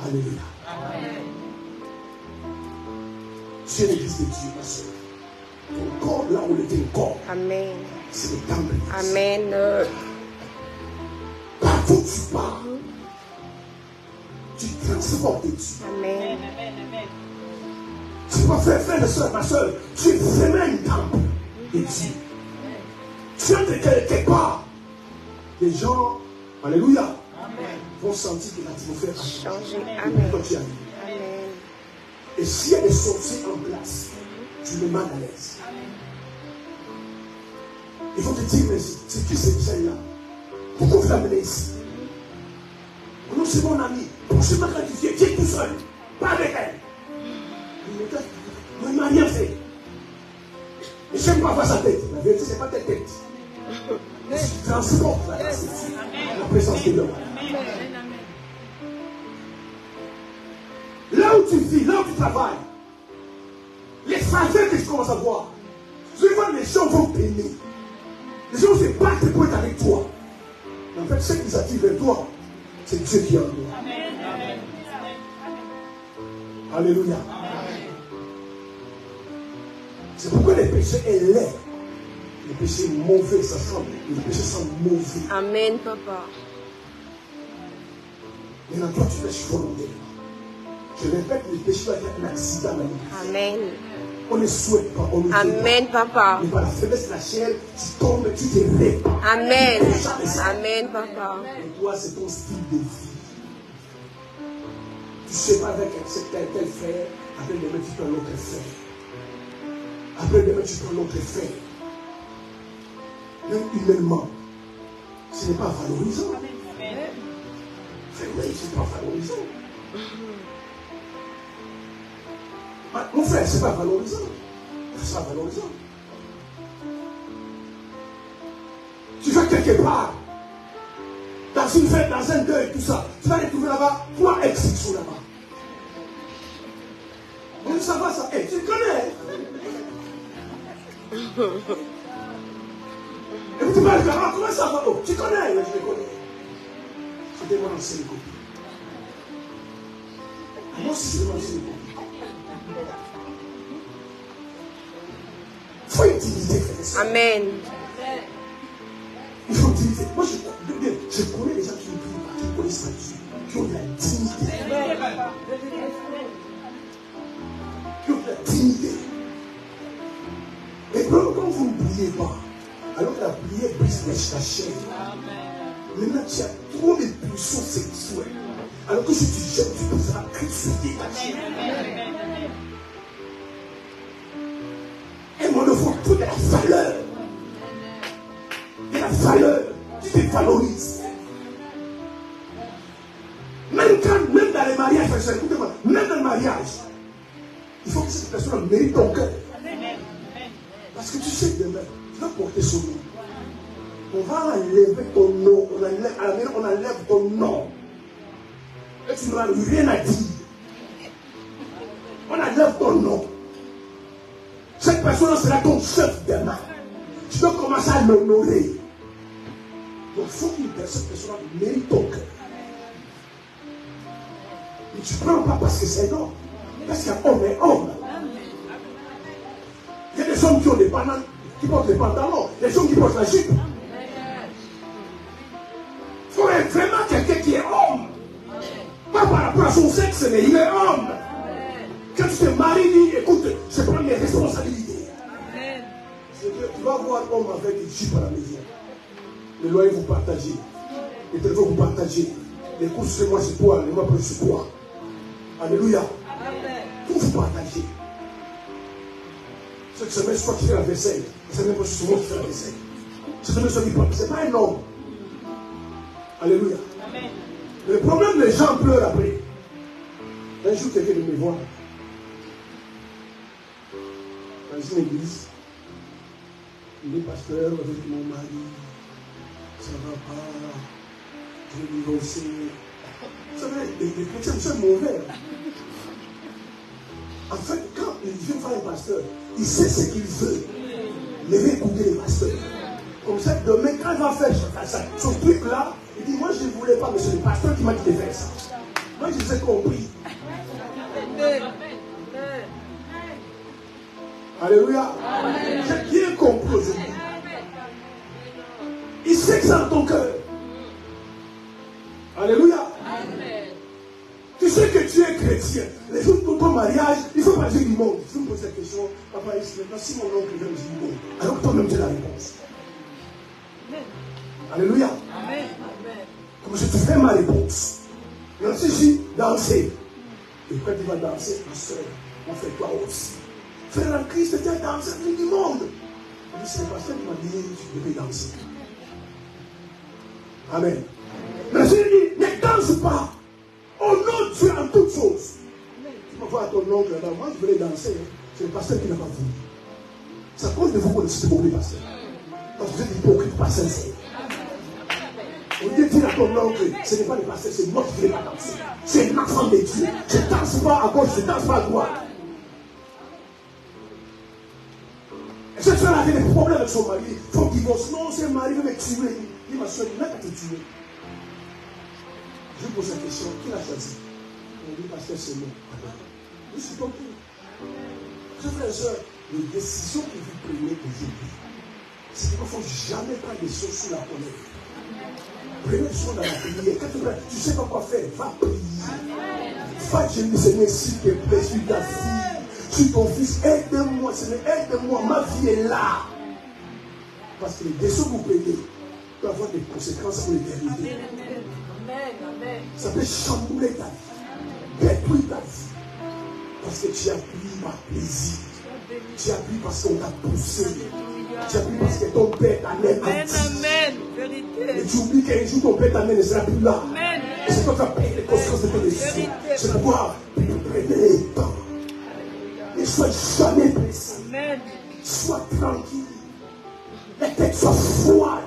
Alléluia. Amen. Tu es l'église de Dieu, ma soeur. Ton corps, là où il était le corps, Amen. c'est le temple de Dieu. Amen. Partout où tu pars, tu transportes Dieu. Amen. Tu vas faire, frère et soeur, ma soeur, tu es vraiment un temple de Dieu. Tu entres quelque part, les gens, alléluia, vont sentir que l'atmosphère a Changer. changé. Amen. Quand tu arrives. Amen. Et s'il y a des sorciers en place, tu le mets à l'aise. Il faut te dire, mais c'est qui cette chaîne-là? Pourquoi vous l'amenez ici? Non, c'est mon ami. Prochainement, quand tu viens tout seul. Pas avec elle. Il ne m'a rien fait. Et j'aime pas voir sa tête. La vérité, ce n'est pas ta tête. Tu transportes la présence de l'homme. Là où tu vis, là où tu travailles, les faveurs que tu commences à voir, je vois les gens vont t'aimer. Les gens se battent pour être avec toi. Mais en fait, ce qui s'attire vers toi, c'est Dieu qui est en toi. Alléluia. C'est pourquoi les péchés est laid. Les péchés mauvais, ça sent. Les péchés sont mauvais. Amen, papa. Maintenant, toi, tu pêches volontairement. Je répète, les péchés doivent être un accident dans l'église. Amen. On ne souhaite pas, on ne veut Amen, pas. papa. Mais par la faiblesse de la chair, tu tombes, tu te répands. Amen. Amen, papa. Et toi, c'est ton style de vie. Tu ne sais pas avec tel frère, après demain tu prends l'autre frère. Après demain tu prends l'autre frère. Même humainement, ce n'est pas valorisant. Oui, ce n'est pas valorisant. Mon frère, ce n'est pas valorisant. Ce n'est pas valorisant. Tu vas quelque part, dans une fête, dans un deuil, tout ça, tu vas les trouver là-bas, 3 ex qui sont là-bas. On ça va, ça. Hey, tu le connais. Et puis tu vas dire, comment ça va? Oh, tu connais, je le connais. C'était mon ancienne copine. Moi aussi, je vais manger. Il faut utiliser, frère. Amen. Il faut utiliser. Moi, je connais des gens qui ne prient pas, qui connaissent pas Dieu, qui ont de la dignité. Qui ont de la dignité. Et quand vous ne priez pas, alors que la prière brise ta chair, maintenant tu as trop de pulsions sexuelles. Alors que si tu jettes, tu peux crucifier ta chair. Et moi, le faut toute la valeur. Et la valeur, tu te valorises. Même dans les mariages, écoutez-moi, même dans le mariage, il faut que cette personne mérite ton cœur. Parce que tu sais que demain, tu vas porter son nom. On va enlever ton nom, on enlève ton nom. Et tu n'auras rien à dire. On enlève ton nom. Cette personne sera ton chef demain. Tu dois commencer à l'honorer. Donc il faut que cette personne mérite ton cœur. Mais tu ne prends pas parce que c'est un homme. Parce qu'il y a homme et homme. Il y a des hommes qui ont des bananes, qui portent des pantalons, des hommes qui portent la jupe. Il faut être vraiment quelqu'un qui est homme. Pas par rapport à son sexe, mais il est homme. Quand tu te maries, dis, écoute, je prends mes responsabilités. Tu vas voir homme avec une jupe à la maison. Le loyer vous partagez. Les téléphones vous partagez. Les courses c'est moi c'est toi, les mois c'est toi. Alléluia. Tout vous partagez. Cette semaine, soit tu fais la vaisselle. Cette semaine, c'est moi qui fais la vaisselle. Cette semaine, c'est pas un homme. Alléluia. Amen. Le problème, les gens pleurent après. Un jour, quelqu'un de me voir dans une église. Il est pasteur avec mon mari. Ça ne va pas. Je vais divorcer. Vous savez, les chrétiens sont mauvais. En fait, quand il vient voir un pasteur, il sait ce qu'il veut. Il veut écouter les pasteurs. Comme ça, demain, quand il va faire son truc là, il dit, moi je ne voulais pas, mais c'est le pasteur qui m'a dit de faire ça. Moi je vous ai compris. Alléluia. J'ai bien compris aujourd'hui. Il sait que c'est dans ton cœur. Alléluia. Tu sais que tu es chrétien. Les jours pour ton mariage, il faut pas dire du monde. Si vous me posez la question, papa, maintenant, si mon oncle vient me dire du monde, alors toi-même tu as la réponse. Alléluia. Comme je te fais ma réponse. Et ensuite, je dis danser. Et quand tu vas danser, ma soeur, on fait toi aussi. Frère en Christ, tu as dansé avec du monde. Je dis, c'est le pasteur qui m'a dit, tu devais danser. Amen. Mais je dis, ne danse pas. Honore Dieu en toutes choses. Tu peux voir ton oncle là, moi je voulais danser. Hein. C'est le pasteur qui n'a pas voulu. C'est à cause de vous qu'on est beaucoup de pasteurs. Parce que vous êtes hypocrite, pas sincère. Au lieu de dire à ton oncle, ce n'est pas le pasteur, c'est moi qui ne voulais pas danser. C'est un enfant de Dieu. Je ne danse pas à gauche, je ne danse pas à droite. Et cette soeur avait des problèmes avec son mari. Il faut divorcer. Non, c'est un mari, il veut me tuer. Il dit, ma soeur, il n'a qu'à te tuer. Je pose la question, qui l'a choisi? On dit, pasteur, c'est moi. Je suis compris. Mes frères et sœurs, les décisions que vous prenez aujourd'hui, c'est qu'il ne faut jamais prendre des choses sous la colère. Prenez des choses dans la prière. Quand tu ne sais pas quoi faire, va prier. Va dire, Seigneur, s'il te plaît, je suis ta fille, je suis ton fils, aide-moi, Seigneur, aide-moi, ma vie est là. Parce que les décisions que vous prenez peuvent avoir des conséquences pour l'éternité. Ça peut chambouler ta vie, détruire ta vie. Parce que tu as pris par plaisir. Tu as pris parce qu'on t'a poussé. Tu as pris parce que ton père t'amène à dire. Et tu oublies qu'un jour ton père t'amène ne sera plus là. Et c'est toi qui as payé les conséquences de tes décisions. C'est pourquoi prenez le temps. Ne sois jamais pressé. Sois tranquille. La tête soit froide.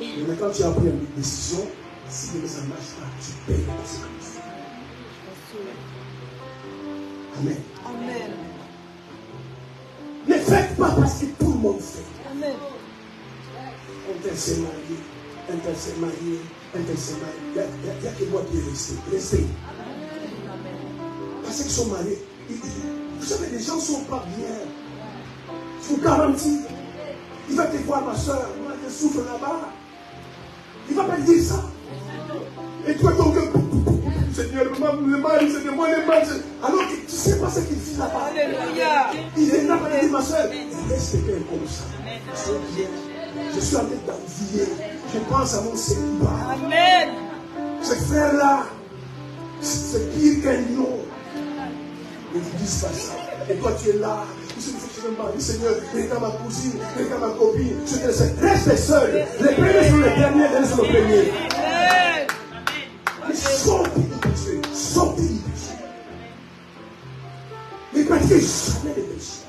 Mais quand tu as pris une décision, si ça ne marche pas, tu payes les conséquences. Amen. Amen. Ne faites pas parce que tout le monde fait. Amen. Un tel s'est marié, un tel s'est marié, un tel s'est marié. Il n'y a que moi qui est resté. Restez. À ceux qui sont mariés. Vous savez, les gens ne sont pas bien. Je vous garantis. Il va te voir, ma soeur. Moi, je souffre là-bas. Il ne va pas te dire ça. Et toi, ton cœur, Seigneur, le mal, Seigneur, moi, le mal. Alors que tu ne sais pas ce qu'il vit là-bas. Alléluia. Il est là pour dire, ma soeur, laisse quelqu'un comme ça. Je suis en train d'envier. Je pense à mon célibat. Amen. Ce frère-là, c'est pire qu'un lion. Ne vous dis pas ça. Et toi, tu es là. Tu sais, il faut que je me marie, Seigneur. Regarde ma cousine, regarde ma copine. Je te laisse. Reste seul. Les premiers sont les derniers, les derniers sont les premiers. Amen. Mais sortez du péché. Sortez du péché. Ne pratiquez jamais les péchés.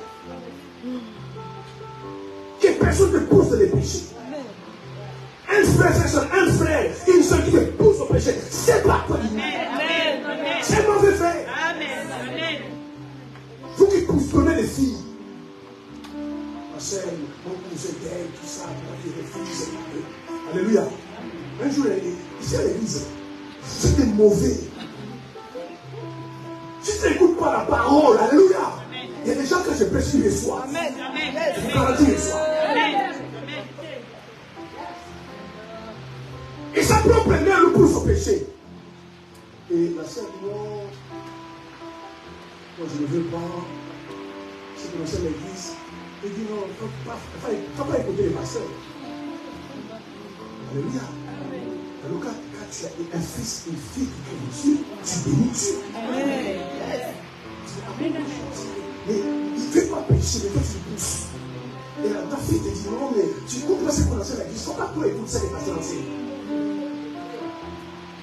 Que personne ne pousse les péchés. Un frère, une soeur qui te pousse au péché, c'est pas toi. C'est mauvais fait. Vous qui connaissez les filles. Ma soeur, mon cousin d'elle, tout ça, qui refuse. Alléluia. Un jour, ici à l'église, c'était mauvais. Si tu n'écoutes pas la parole, alléluia. Il y a des gens que je prêche tous les soirs. Je vous garantis les soirs. Et sa propre mère le pousse au péché. Et la sœur dit non, moi je ne veux pas. C'est comme ça l'église. Il dit non, il ne faut pas écouter les pasteurs. Alléluia. En tout cas, quand tu as un fils, une fille qui crie Dieu, tu bénis Dieu. Mais il ne veut pas pécher, mais toi tu le pousses. Et ta fille te dit non, mais tu écoutes pas ce qu'on enseigne à l'église. Il ne faut pas toi écouter ça les pasteurs enseignent.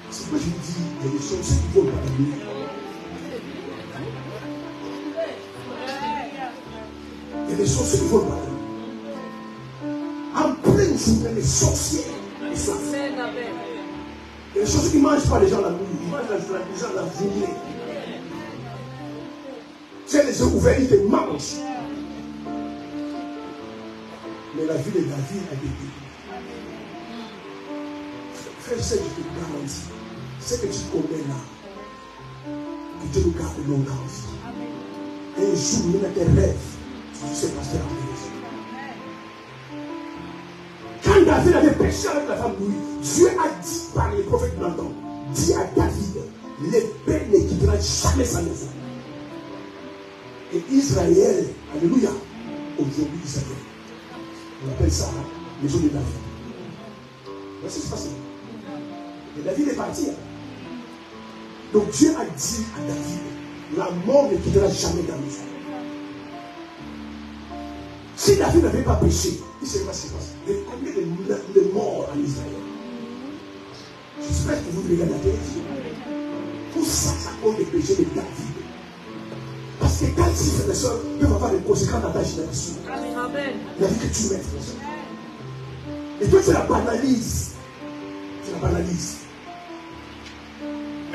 C'est pourquoi je vous dis, il y a des choses qui ne volent pas la nuit. Il y a des choses qui ne volent pas la nuit. En pleine journée, les sorciers, les sorciers. Il y a des choses qui ne mangent pas les gens la nuit. Ils mangent les gens la journée. Tu as les yeux ouverts, ils te mangent. Mais la vie de David a été détruite. Frère, je te garantis. Ce que tu connais là, que Dieu nous garde longtemps en vie. Un jour, même tes rêves, tu sais pasteur en vérité. Quand David avait péché avec la femme de Louis, Dieu a dit par les prophètes Nathan, dit à David, l'épée ne quittera jamais sa maison. Et Israël, alléluia, aujourd'hui Israël, on appelle ça la maison de David. Voici ce qui se passe. Et David est parti. Donc Dieu a dit à David, la mort ne quittera jamais ta maison. Si David n'avait pas péché, il ne savait pas ce qui se passe. Il y a combien de morts en Israël? J'espère que vous regardez la télévision. Tout ça, c'est à cause des péchés de David. Parce que quand si frères et sœurs peuvent avoir des conséquences dans ta génération, il a dit que tu mettes. Et toi, tu la banalises. Tu la banalises.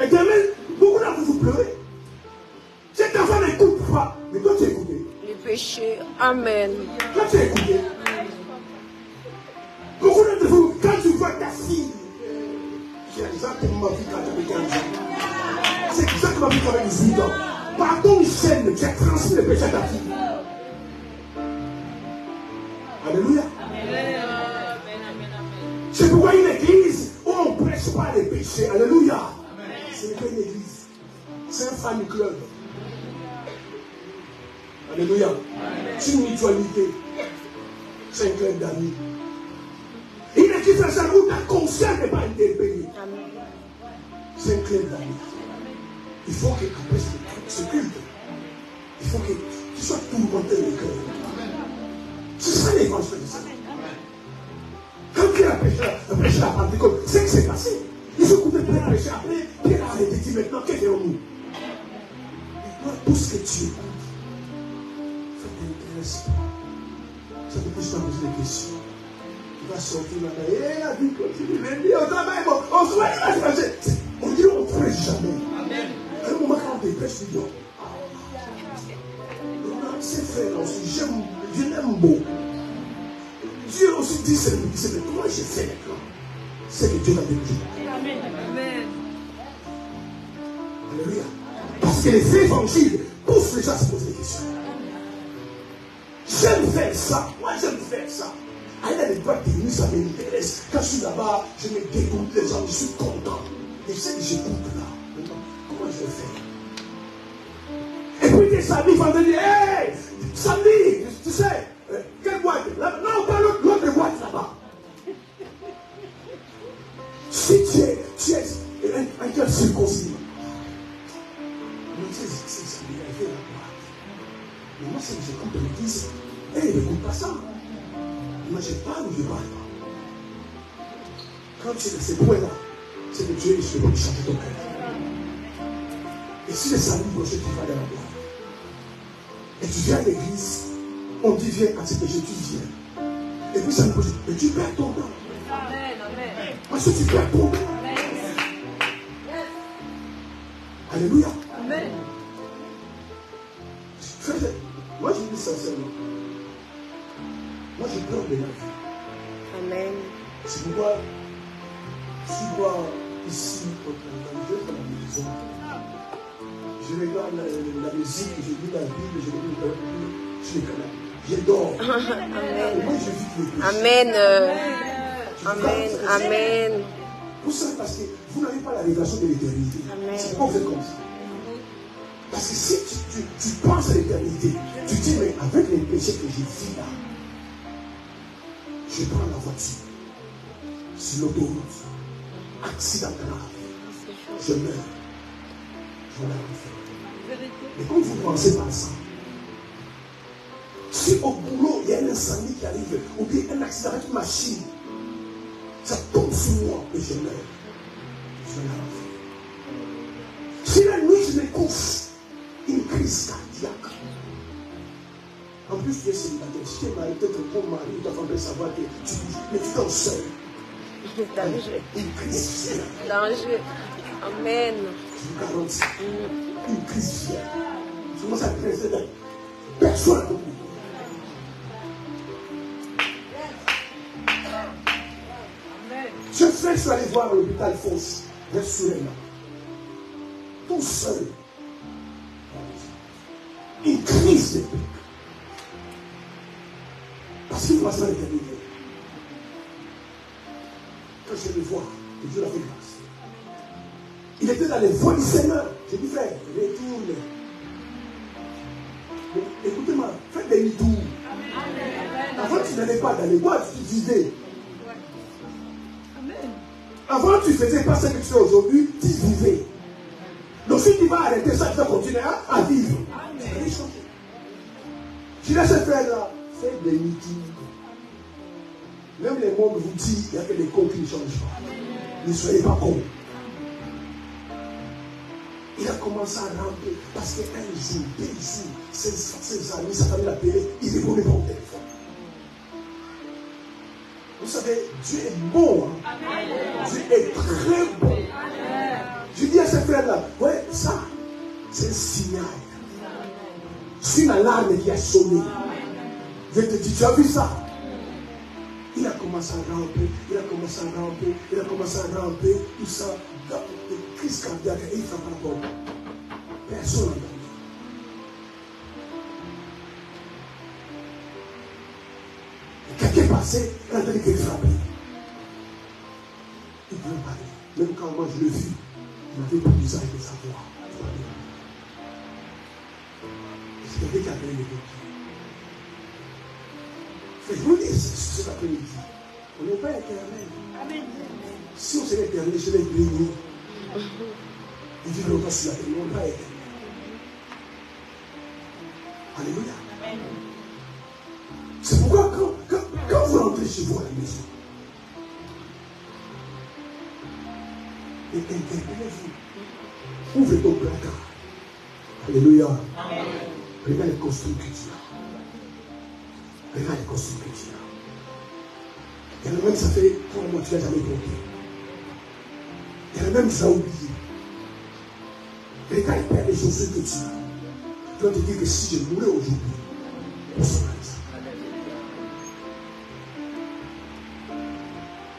Et demain, beaucoup d'entre vous pleurez. Cet enfant n'écoute pas. Mais toi, tu as écouté. Les péchés. Amen. Toi, tu as écouté. Beaucoup d'entre vous, quand tu vois ta fille, c'est exactement ma vie quand j'avais 15 ans. C'est exactement ma vie quand j'avais 18 ans. Par ton chaîne, tu as transmis le péché à ta fille. Alléluia. C'est pourquoi une église où on ne prêche pas les péchés. Alléluia. Ce n'est pas une église. C'est un fan club. Alléluia. C'est une mutualité. C'est un club d'amis. Une église où ta conscience n'est pas interpellée. C'est un club d'amis. Il faut qu'après ce culte, il faut que tu sois tourmenté le cœur. C'est ça l'évangile de ça. Quand Pierre a prêché la Pentecôte, c'est ce qui s'est passé. Il faut écouter Pierre prêcher après. Pierre a arrêté, dit maintenant, que faisons-nous? Maintenant, tout ce que tu écoutes, ça ne t'intéresse pas. Ça te pousse à poser des questions. Tu vas sortir là-bas, et la vie continue, lundi, au travail, on se voit, il va se passer. On dit, on ne prêche jamais. À un moment, quand on dépêche, tu dis, ces frères aussi, je l'aime beaucoup. Dieu aussi dit, c'est toi, j'ai fait maintenant. C'est que Dieu t'a délivré. Amen. Alléluia. Parce Parce que les évangiles poussent les gens à se poser des questions. J'aime faire ça. Moi, j'aime faire ça. Aller à des boîtes de nuit, ça m'intéresse. Quand je suis là-bas, je me dégoûte les gens, je suis content. Et je sais que j'écoute là. Maintenant, comment je vais faire? Et puis des samedis, vendredi, hey, samedi, tu sais, quelle boîte? Non, pas l'autre boîte là-bas. Si tu es un cœur circoncis, c'est samedi, il fait la boîte. Mais moi, c'est que j'écoute l'église, et il n'écoute pas ça. Moi, je parle ou je ne parle pas. Quand tu es dans ces points-là, c'est que Dieu est sur le point de changer ton cœur. Et si les samedis prochains, tu vas dans la boîte, et tu viens à l'église, on dit viens à ce que tu viens. Et puis ça me pose, mais tu perds ton temps. Amen, amen. Parce que tu perds ton temps. Alléluia. Amen. Frère, moi je dis sincèrement, moi j'ai peur de la vie. Amen. C'est pourquoi je suis moi ici, dans la maison. Je regarde la musique, je lis la Bible, je lis la Bible, je les connais. Je dors. Amen. Et moi je vis les péchés. Amen. Amen. Amen. Vous savez, parce que vous n'avez pas la révélation de l'éternité. Amen. C'est pourquoi vous êtes comme ça. Parce que si tu penses à l'éternité, tu dis, mais avec les péchés que j'ai vis là, je prends la voiture sur l'autoroute, accident grave, je meurs, je vais l'enfer. Mais quand vous pensez par ça, si au boulot il y a un incendie qui arrive, ou bien un accident avec une machine, ça tombe sur moi et je meurs, je vais l'enfer. Si la nuit je me couche, une crise cardiaque. En plus, tu es célibataire. Si tu es marié, peut-être ton mari, ta femme peut savoir que tu bouges, mais tu dors seul. Danger. Une crise vient. Danger. Amen. Je vous garantis. Une crise vient. Je commence à presser là. Personne n'a compris. Je fais, je suis allé voir l'hôpital Fosse. Reste sur les mains. Tout seul. Une crise de pique. Parce qu'il passe à l'éternité. Quand je le vois, que Dieu l'a fait grâce. Il était dans les voies du Seigneur. J'ai dit, frère, retourne. Donc, écoutez-moi, faites des demi-tours. Avant, tu n'allais pas dans les boîtes, tu vivais. Avant, tu ne faisais pas ce que tu fais aujourd'hui, tu vivais. Donc, si tu vas arrêter ça, tu vas continuer à vivre. Tu laisses faire là, faites des demi-tours. Même les mondes vous disent qu'il y a que des cons qui ne changent pas. Ne soyez pas cons. Il a commencé à ramper parce qu'un jour, 2 jours, ses amis, sa famille l'appelait, il répondait pas au téléphone. Vous savez, Dieu est bon. Hein? Dieu est très bon. Je dis à ces frères-là, ouais, ça, c'est un signal. C'est une alarme qui a sonné. Je te dis, tu as vu ça? Il a commencé à ramper, il a commencé à ramper, il a commencé à ramper, tout ça, crise cardiaque, et il frappe à la porte. Personne n'a entendu. Quelqu'un passait, il a entendu quelqu'un frapper. Il pouvait parler. Même quand moi je l'ai vu, il avait plus d'usage de sa voix. C'est quelqu'un qui a appelé les pompiers. Je vous dis cet après-midi, on n'est pas éternel. Si on serait éternel, je l'ai grillé. Il dit longtemps sur la terre, on n'est pas éternel. Alléluia. C'est pourquoi quand vous rentrez chez vous à la maison, et interpellez-vous, ouvrez ton placard. Alléluia. Regarde les costumes que tu as. Regarde les costumes que tu as. Il y en a même, ça fait 3 mois que tu n'as jamais compté. Il y en a même qui ont oublié. Regarde les chaussures que tu as. Tu vas te dire que si je mourais aujourd'hui, on s'en a ça.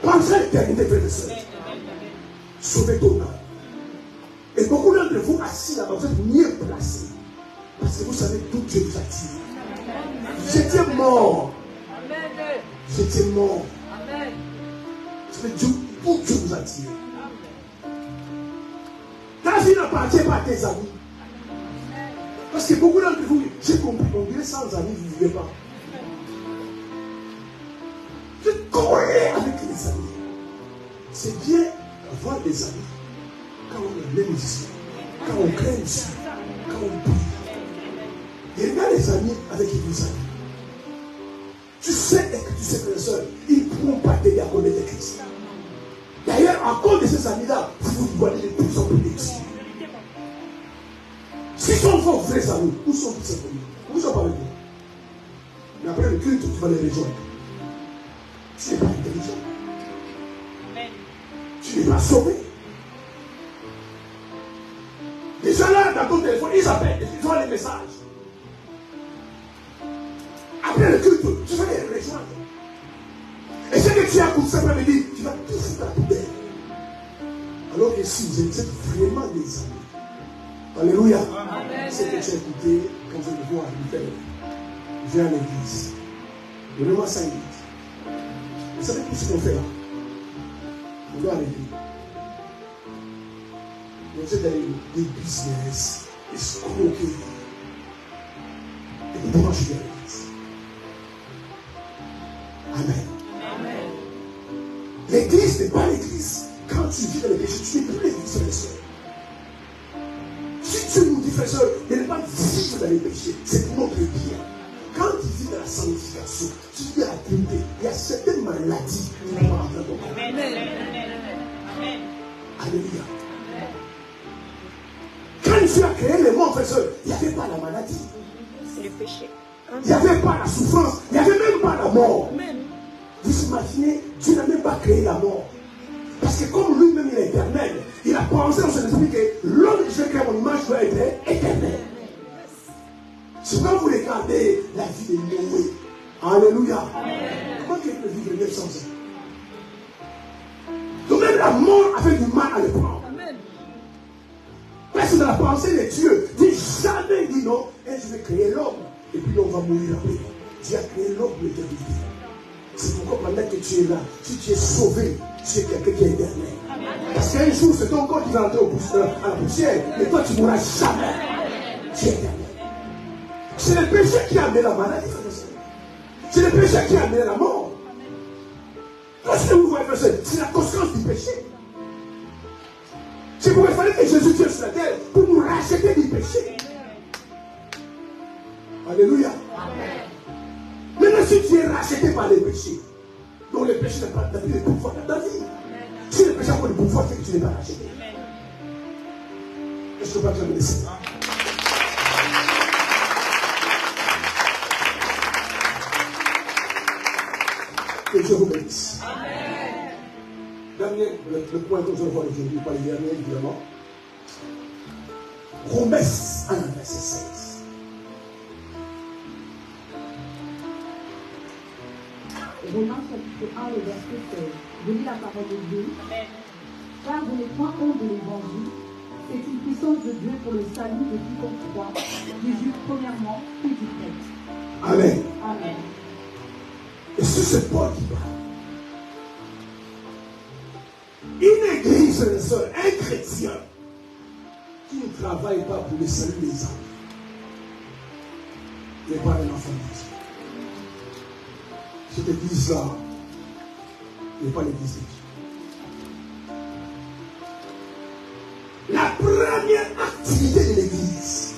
Pensez à l'éternité, frère et sœur. Sauvez ton âme. Et beaucoup d'entre d'entre vous assis là-bas, vous êtes mieux placés. Parce que vous savez d'où Dieu vous attire. J'étais mort. J'étais mort. Vous savez d'où Dieu vous attire. Ta vie n'appartient pas à tes amis. Parce que beaucoup d'entre vous, j'ai compris, on dirait sans amis, vous ne vivez pas. Vous êtes collés avec les amis. C'est bien d'avoir des amis quand on a la même vision, quand on crée ici, quand on prie. Et regarde les amis avec qui vous avez. Tu sais et que tu sais que les sœurs, ils ne pourront pas t'aider à connaître Christ. D'ailleurs, à cause de ces amis-là, vous vous voyez de plus en plus d'exil. Si sont vos vrais amis, où sont tous ces amis? Où sont pas avec vous? Mais après le culte, tu vas les rejoindre. Tu n'es pas intelligent. Tu n'es pas sauvé. Les gens là, dans ton téléphone, ils appellent, ils ont les messages. Après le culte, tu vas les rejoindre. Et ce que tu as pour cet après-midi, tu vas tout foutre à la poubelle. Alors que si vous êtes vraiment des amis, alléluia. C'est que tu as écouté quand je le vois à l'hiver. Viens à l'église. Donnez-moi 5 minutes. Vous savez tout ce qu'on fait là? On doit à l'église. Vous êtes dans des business, des escroqueries. Et vous branchez à l'église. Amen. L'église n'est pas l'église. Quand tu vis dans les péchés, tu n'es plus l'église, frère et soeur. Si tu nous dis, frère et soeur, de ne pas vivre dans les péchés, c'est pour notre bien. Quand tu vis dans la sanctification, tu vis à la pureté, il y a certaines maladies qui vont rentrer dans ton corps. Alléluia. Quand tu as créé le monde, frère et soeur, il n'y avait pas la maladie. C'est le péché. Il n'y avait pas la souffrance, il n'y avait même pas la mort. Vous imaginez, Dieu n'a même pas créé la mort. Parce que comme lui-même il est éternel, il a pensé dans son esprit que l'homme que je crée à mon image doit être éternel. C'est quand vous regardez la vie de Noé. Alléluia. Comment quelqu'un peut vivre 900 ans? Donc même la mort avait du mal à le prendre. Parce que dans la pensée de Dieu, Dieu jamais dit non, et je vais créer l'homme. Et puis l'homme va mourir après. Dieu a créé l'homme pour l'éternité. C'est pourquoi pendant que tu es là, si tu es sauvé, tu es quelqu'un qui est éternel. Parce qu'un jour, c'est ton corps qui va entrer à la poussière, mais toi, tu ne mourras jamais. Tu es éternel. C'est le péché qui a amené la maladie, c'est le péché qui a amené la mort. Parce que vous voyez, c'est la conséquence du péché. C'est pourquoi il fallait que Jésus vienne sur la terre pour nous racheter du péché. Alléluia. Maintenant, si tu es racheté par les péchés, donc le péché n'a plus de pouvoir dans ta vie. Si le péché a pas de pouvoir, c'est que tu n'es pas racheté. Est-ce que tu peux acclamer le Seigneur? Que Dieu vous bénisse. Dernier, le point que je vois aujourd'hui, pas le dernier évidemment. Promesse à la verset 16. Romains chapitre 1, le verset 16. Je lis la parole de Dieu. Car vous n'êtes point honte de l'évangile. C'est une puissance de Dieu pour le salut de quiconque croit, du juif premièrement, puis du prêtre. Amen. Amen. Et si c'est Paul qui parle, une église, un chrétien qui ne travaille pas pour le salut des âmes n'est pas un enfant de Dieu. Cette église-là n'est pas l'église de Dieu. La première activité de l'église,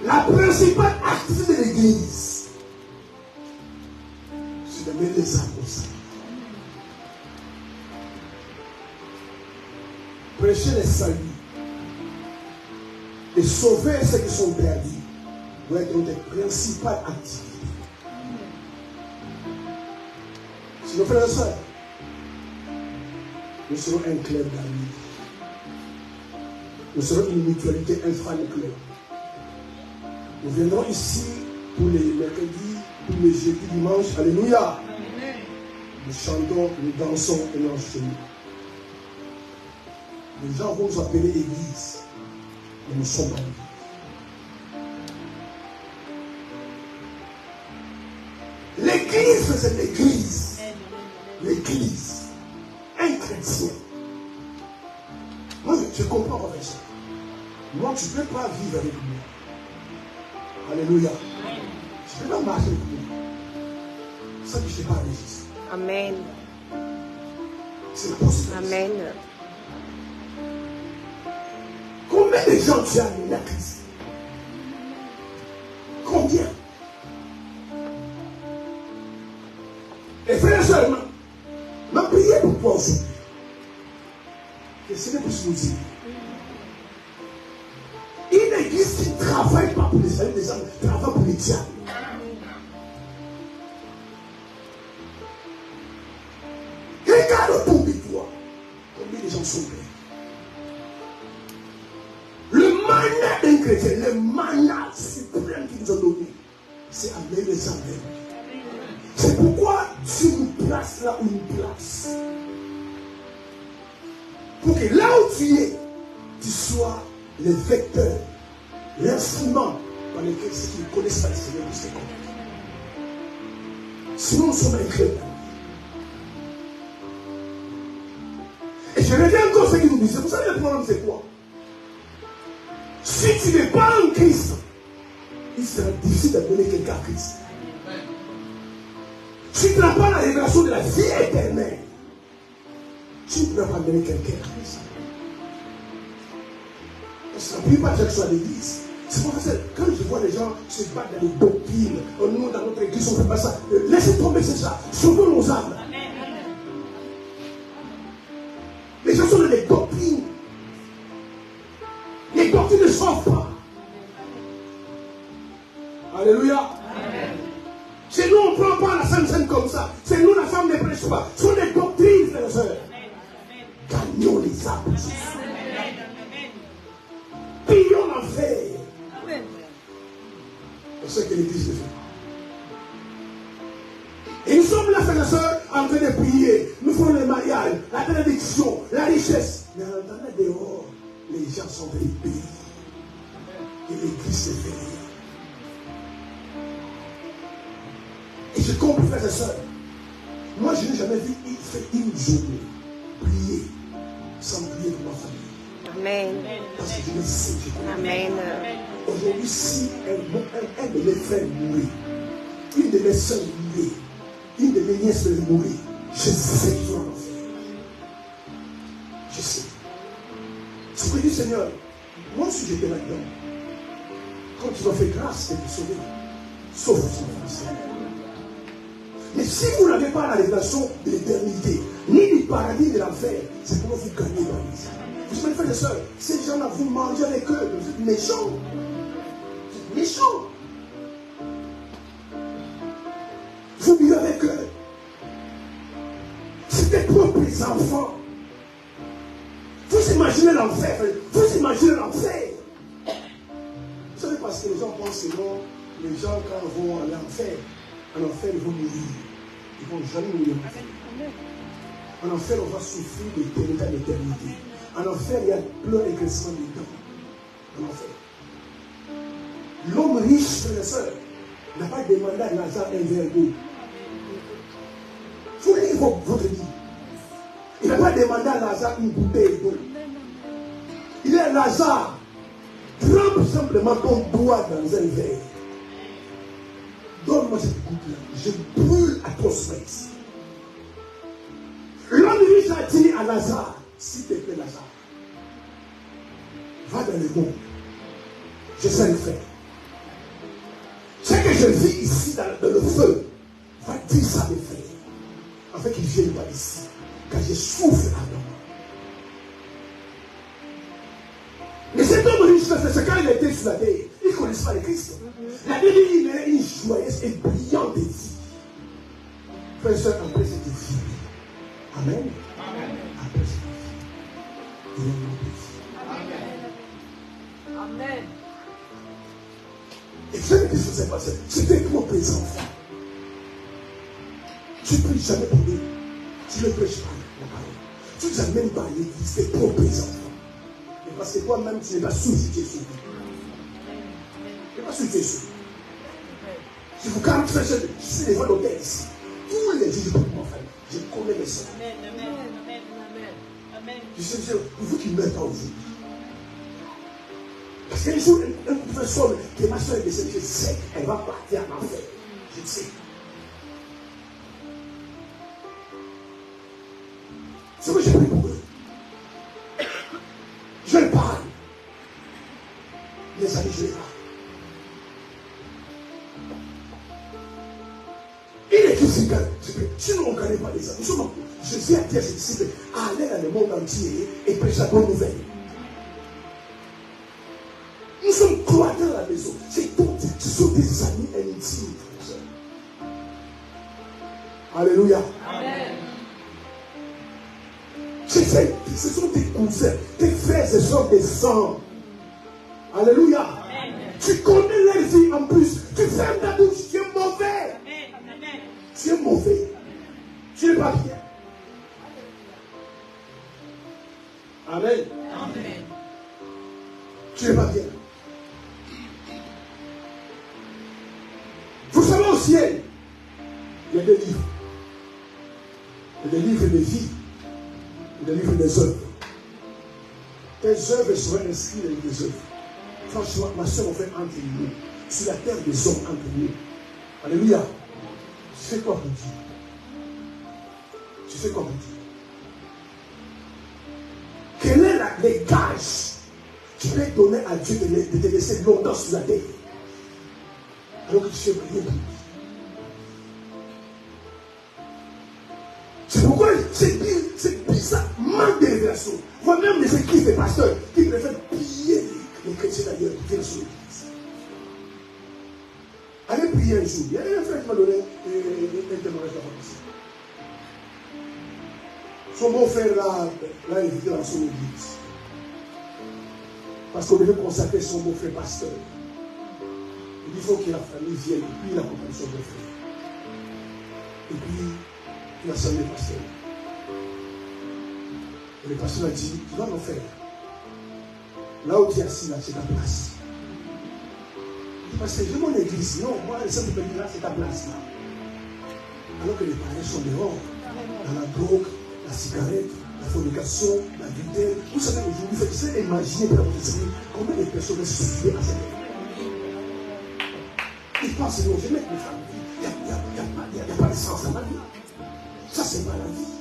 la principale activité de l'église, c'est de mettre les âmes au salut. Prêcher les saluts et sauver ceux qui sont perdus doit être une des principales activités. Si nos frères et sœurs, nous serons un club d'amis. Nous serons une mutualité, un fan club. Nous viendrons ici pour les mercredis, pour les jeudis, dimanches. Alléluia. Nous chantons, nous dansons et nous enchaînons. Les gens vont nous appeler église. Mais nous sommes pas l'église. L'église, c'est l'église. L'église. Un chrétien. Moi, je comprends avec ça. Moi, tu ne peux pas vivre avec moi. Alléluia. Tu ne peux pas marcher avec moi. Ça, je ne sais pas résister. Amen. C'est possible. Amen. Combien de gens tu as amené à Christ? Combien? Et frères et sœurs, m'a prié pour toi aujourd'hui. Que ce n'est plus nous dire. Une église qui ne travaille pas pour les des hommes, travaille pour les diables. Regarde autour de toi. Combien de gens sont perdus? Le manat d'un chrétien, le manat suprême qu'ils nous ont donné, c'est amener les gens vers lui. C'est pourquoi tu nous places là où nous places. Pour que là où tu es, tu sois le vecteur, l'instrument par lequel ceux qui ne connaissent pas le Seigneur nous se connaissent. Sinon, nous sommes incrédules. Et je reviens encore à ce qu'il nous disait. Vous savez, le problème, c'est quoi? Si tu n'es pas en Christ, il sera difficile d'amener quelqu'un à Christ. Si tu n'as pas la révélation de la vie éternelle, tu ne peux pas amener quelqu'un à Christ. Parce que la plupart des gens qui sont à l'église, c'est pour ça que quand je vois les gens se battre dans les doctrines, nous dans notre église, on ne fait pas ça. Laissez tomber, c'est ça. Sauvons nos âmes. Les gens sont dans les doctrines. Les doctrines ne sauvent pas. Alléluia. C'est nous, on ne prend pas la Sainte Seine comme ça. C'est nous, la femme ne prêche pas. Ce sont des doctrines, frères et sœurs. Gagnons les âmes. Pillons l'enfer. C'est ce que l'Église fait. Et nous sommes là, frères et sœurs, en train de prier. Nous faisons les mariages, la bénédiction, la richesse. Mais en attendant dehors, les gens sont venus payer. Et l'Église se fait rien. Et je comprends, frères et sœurs. Moi, je n'ai jamais vu une journée prier sans prier pour ma famille. Amen. Parce que je le sais, je connais. Amen. Aujourd'hui, si un de mes frères mourit, une de mes soeurs mourit, une de mes nièces mourit, je sais qu'ils vont en faire. Je sais. C'est que je dis, Seigneur, moi aussi j'étais là-dedans. Quand tu m'as fait grâce de te sauver, sauve son Seigneur. Mais si vous n'avez pas la révélation de l'éternité, ni du paradis de l'enfer, c'est comment vous gagnez dans les âmes. Vous savez, frères et sœurs, ces gens-là, vous mangez avec eux, vous êtes méchants. Vous êtes méchants. Vous vivez avec eux. C'est tes propres enfants. Vous imaginez l'enfer. Vous imaginez l'enfer. Vous savez, parce que les gens pensent que non, les gens, quand ils vont à l'enfer, en enfer, ils vont mourir. Ils ne vont jamais mourir. En enfer, on va souffrir d'éternité à l'éternité. En enfer, il y a plein de graissement dedans. En enfer. L'homme riche, frères et sœurs, n'a pas demandé à Lazare un verre d'eau. Vous voyez votre vie. Il n'a pas demandé à Lazare une bouteille d'eau. Il est Lazare. Trempe simplement ton doigt dans un verre. Donne-moi cette goutte-là. Je brûle à ton space. L'homme riche a dit à Lazare, s'il te plaît, Lazare, va dans le monde. Je sais le faire. Ce que je vis ici dans le feu, va dire ça à mes frères. Afin qu'ils ne viennent pas ici. Car je souffre à moi. Mais cet homme riche, c'est quand il était sur la terre, il ne connaissait pas le Christ. La Bible dit qu'il est une joyeuse et brillante vie. Frère et soeur, après cette vie. Amen. Après cette vie. Il est mort. Amen. Et vous savez ce qui s'est passé? C'était pour tes enfants. Tu ne pries jamais pour eux. Tu ne prêches pas la parole. Tu n'amènes pas à l'église tes propres enfants. Et parce que toi-même, tu n'es pas sûr si tu es sauvé. Tu n'es pas sûr si tu es sauvé. Si vous quand je suis devant l'hôtel ici, tous les jours, je peux m'en faire. Je connais les sœurs. Je sais, vous qui mettez en vous. Parce qu'un jour, un professeur que ma soeur est décédée, je sais qu'elle va partir en enfer. Je le sais. C'est moi que j'ai pris pour eux. Je les parle. Les amis, je les parle. Il est tout si sinon on ne connaît pas les amis. Jésus a dit à ses disciples, allez dans le monde entier et prêchez la bonne nouvelle. Nous sommes cloîtrés dans la maison. Ce sont des amis intimes, frères. Alléluia. Amen. Ce sont tes cousins, tes frères et soeurs des sangs. Alléluia. Amen. Tu connais leur vie en plus. Tu fermes ta bouche, tu es mauvais. Amen. Tu es mauvais. Tu n'es pas bien. Amen. Amen. Tu n'es pas bien. Vous savez au ciel, il y a des livres. Il y a des livres de vie. Il y a des livres des œuvres. Tes œuvres seront inscrites dans les œuvres. Franchement, ma soeur, on fait entre nous. Sur la terre des hommes entre nous. Alléluia. Tu fais quoi pour Dieu? Tu fais quoi pour Dieu? Quel est les gages qui peut donner à Dieu de te laisser longtemps sur la terre? Alors que tu fais prier pour lui. C'est pourquoi c'est bizarre, manque de révélation. Voire même des églises des pasteurs qui préfèrent piller les chrétiens d'ailleurs qui viennent sur l'église. Allez prier un jour. Il y a un frère qui m'a donné un témoignage là-bas. Son beau-frère l'a invité dans son église. Parce qu'on devait consacrer son beau-frère pasteur. Il faut que la famille vienne et puis il accompagne son beau-frère. Et puis, il a salué le pasteur. Et le pasteur a dit, tu vas m'en faire. Là où tu es assis, là, c'est ta place. Il dit, pasteur, j'ai mon église. Non, moi, le centre de l'église, là, c'est ta place. Là. Alors que les parents sont dehors, dans la drogue, la cigarette, la fornication, la l'adultère. Vous savez, aujourd'hui, vous pouvez imaginer dans votre esprit combien de personnes se suicider à cette époque. Ils pensent, non, je vais mettre mes femmes. Il n'y a pas de sens dans ma vie. Ça, c'est pas la vie.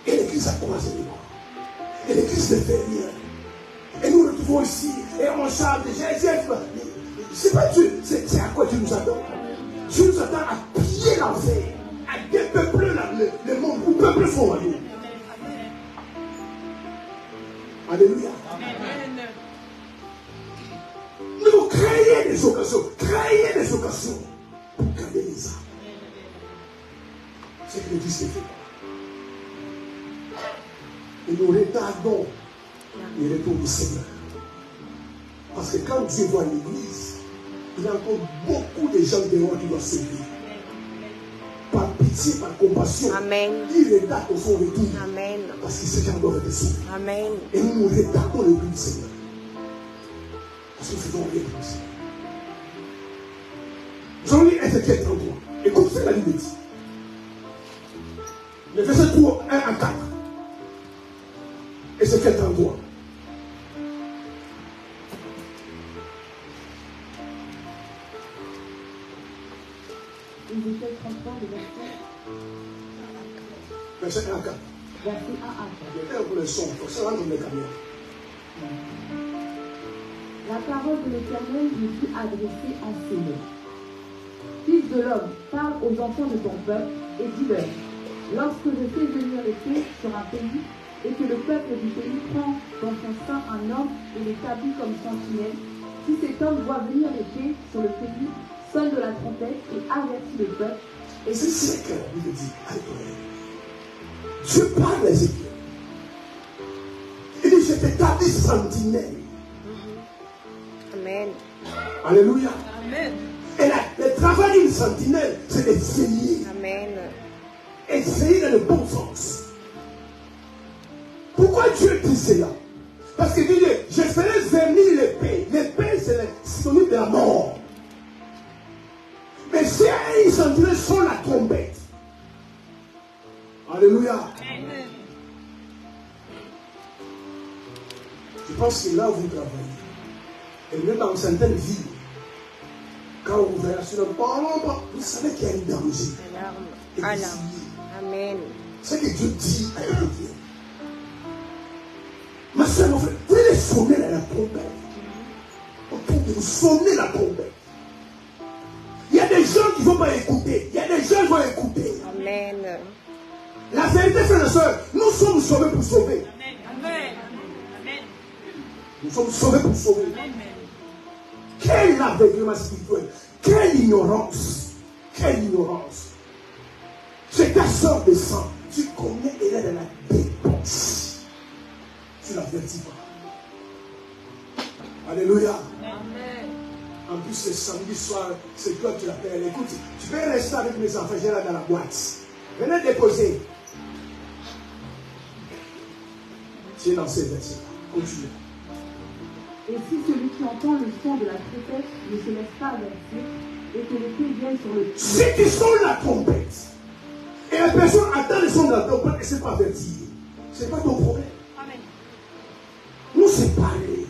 Et l'église a croisé les bras. Et l'église ne fait rien. Et nous le trouvons ici. Et on chante. C'est pas Dieu. C'est à quoi Dieu nous attend. Dieu nous attend à piller l'enfer. À dépeupler le monde. Où peuple son royaume. Alléluia. Amen. Nous devons créer des occasions pour garder les âmes. C'est que l'église fait. Et nous retardons le retour du Seigneur. Parce que quand Dieu voit l'église, il y a encore beaucoup de gens dehors qui doivent servir. Par pitié, par compassion, Amen. Il retarde son retour. Amen. Parce que ces gens doivent être sauvés. Amen. Et nous retardons le retour du Seigneur. Parce que nous faisons rien pour ça. Nous allons lire Ézéchiel 33. Écoute ce que la Bible dit. Le verset 3, 1 à 4. Ézéchiel 33. Ézéchiel 33, verset 1 à 4. Verset 1 à 4. Il y a un pour le son, il faut que ça rentre dans les camions. La parole de l'Éternel me fut adressée en ces mots. Fils de l'homme, parle aux enfants de ton peuple et dis-leur, lorsque je fais venir l'épée sur un pays et que le peuple du pays prend dans son sein un homme et l'établit comme sentinelle, si cet homme voit venir l'épée sur le pays, sonne de la trompette et avertit le peuple. Et c'est ce que la Bible dit. Dieu parle à Ézéchiel. Il dit, je t'établis sentinelle. Amen. Alléluia. Amen. Et le travail d'une sentinelle, c'est d'essayer. Amen. Essayer dans le bon sens. Dieu dit cela? Parce qu'il dit, je ferai venir l'épée. L'épée, c'est le synonyme de la mort. Mais si ils sentiraient sur la trompette. Alléluia. Amen. Je pense que là où vous travaillez, et même dans certaines villes, quand vous verrez sur le parlement, vous savez qu'il y a un danger. Amen. Ce que Dieu dit à Dieu. Ma soeur, mon frère, vous allez sonner la trompette. Vous sonnez la trompette. Il y a des gens qui ne vont pas écouter. Il y a des gens qui vont écouter. Amen. La vérité, frères et sœurs, nous sommes sauvés pour sauver. Amen. Nous sommes sauvés pour sauver. Quel aveuglement spirituel. Quelle ignorance. Quelle ignorance. C'est ta soeur de sang. Tu connais, elle est dans la dépense. Tu l'avertis pas. Alléluia. Amen. En plus, le samedi soir, c'est toi qui l'appelles. Écoute, tu peux rester avec mes enfants, j'ai là dans la boîte. Venez déposer. Tu es dans ces versets. Continue. Et si celui qui entend le son de la trompette ne se laisse pas avertir, et que l'épée vienne sur le Si tu sonnes la trompette, et la personne attend le son de la trompette et ne s'est pas avertie, ce n'est pas ton problème. Amen. Nous séparer.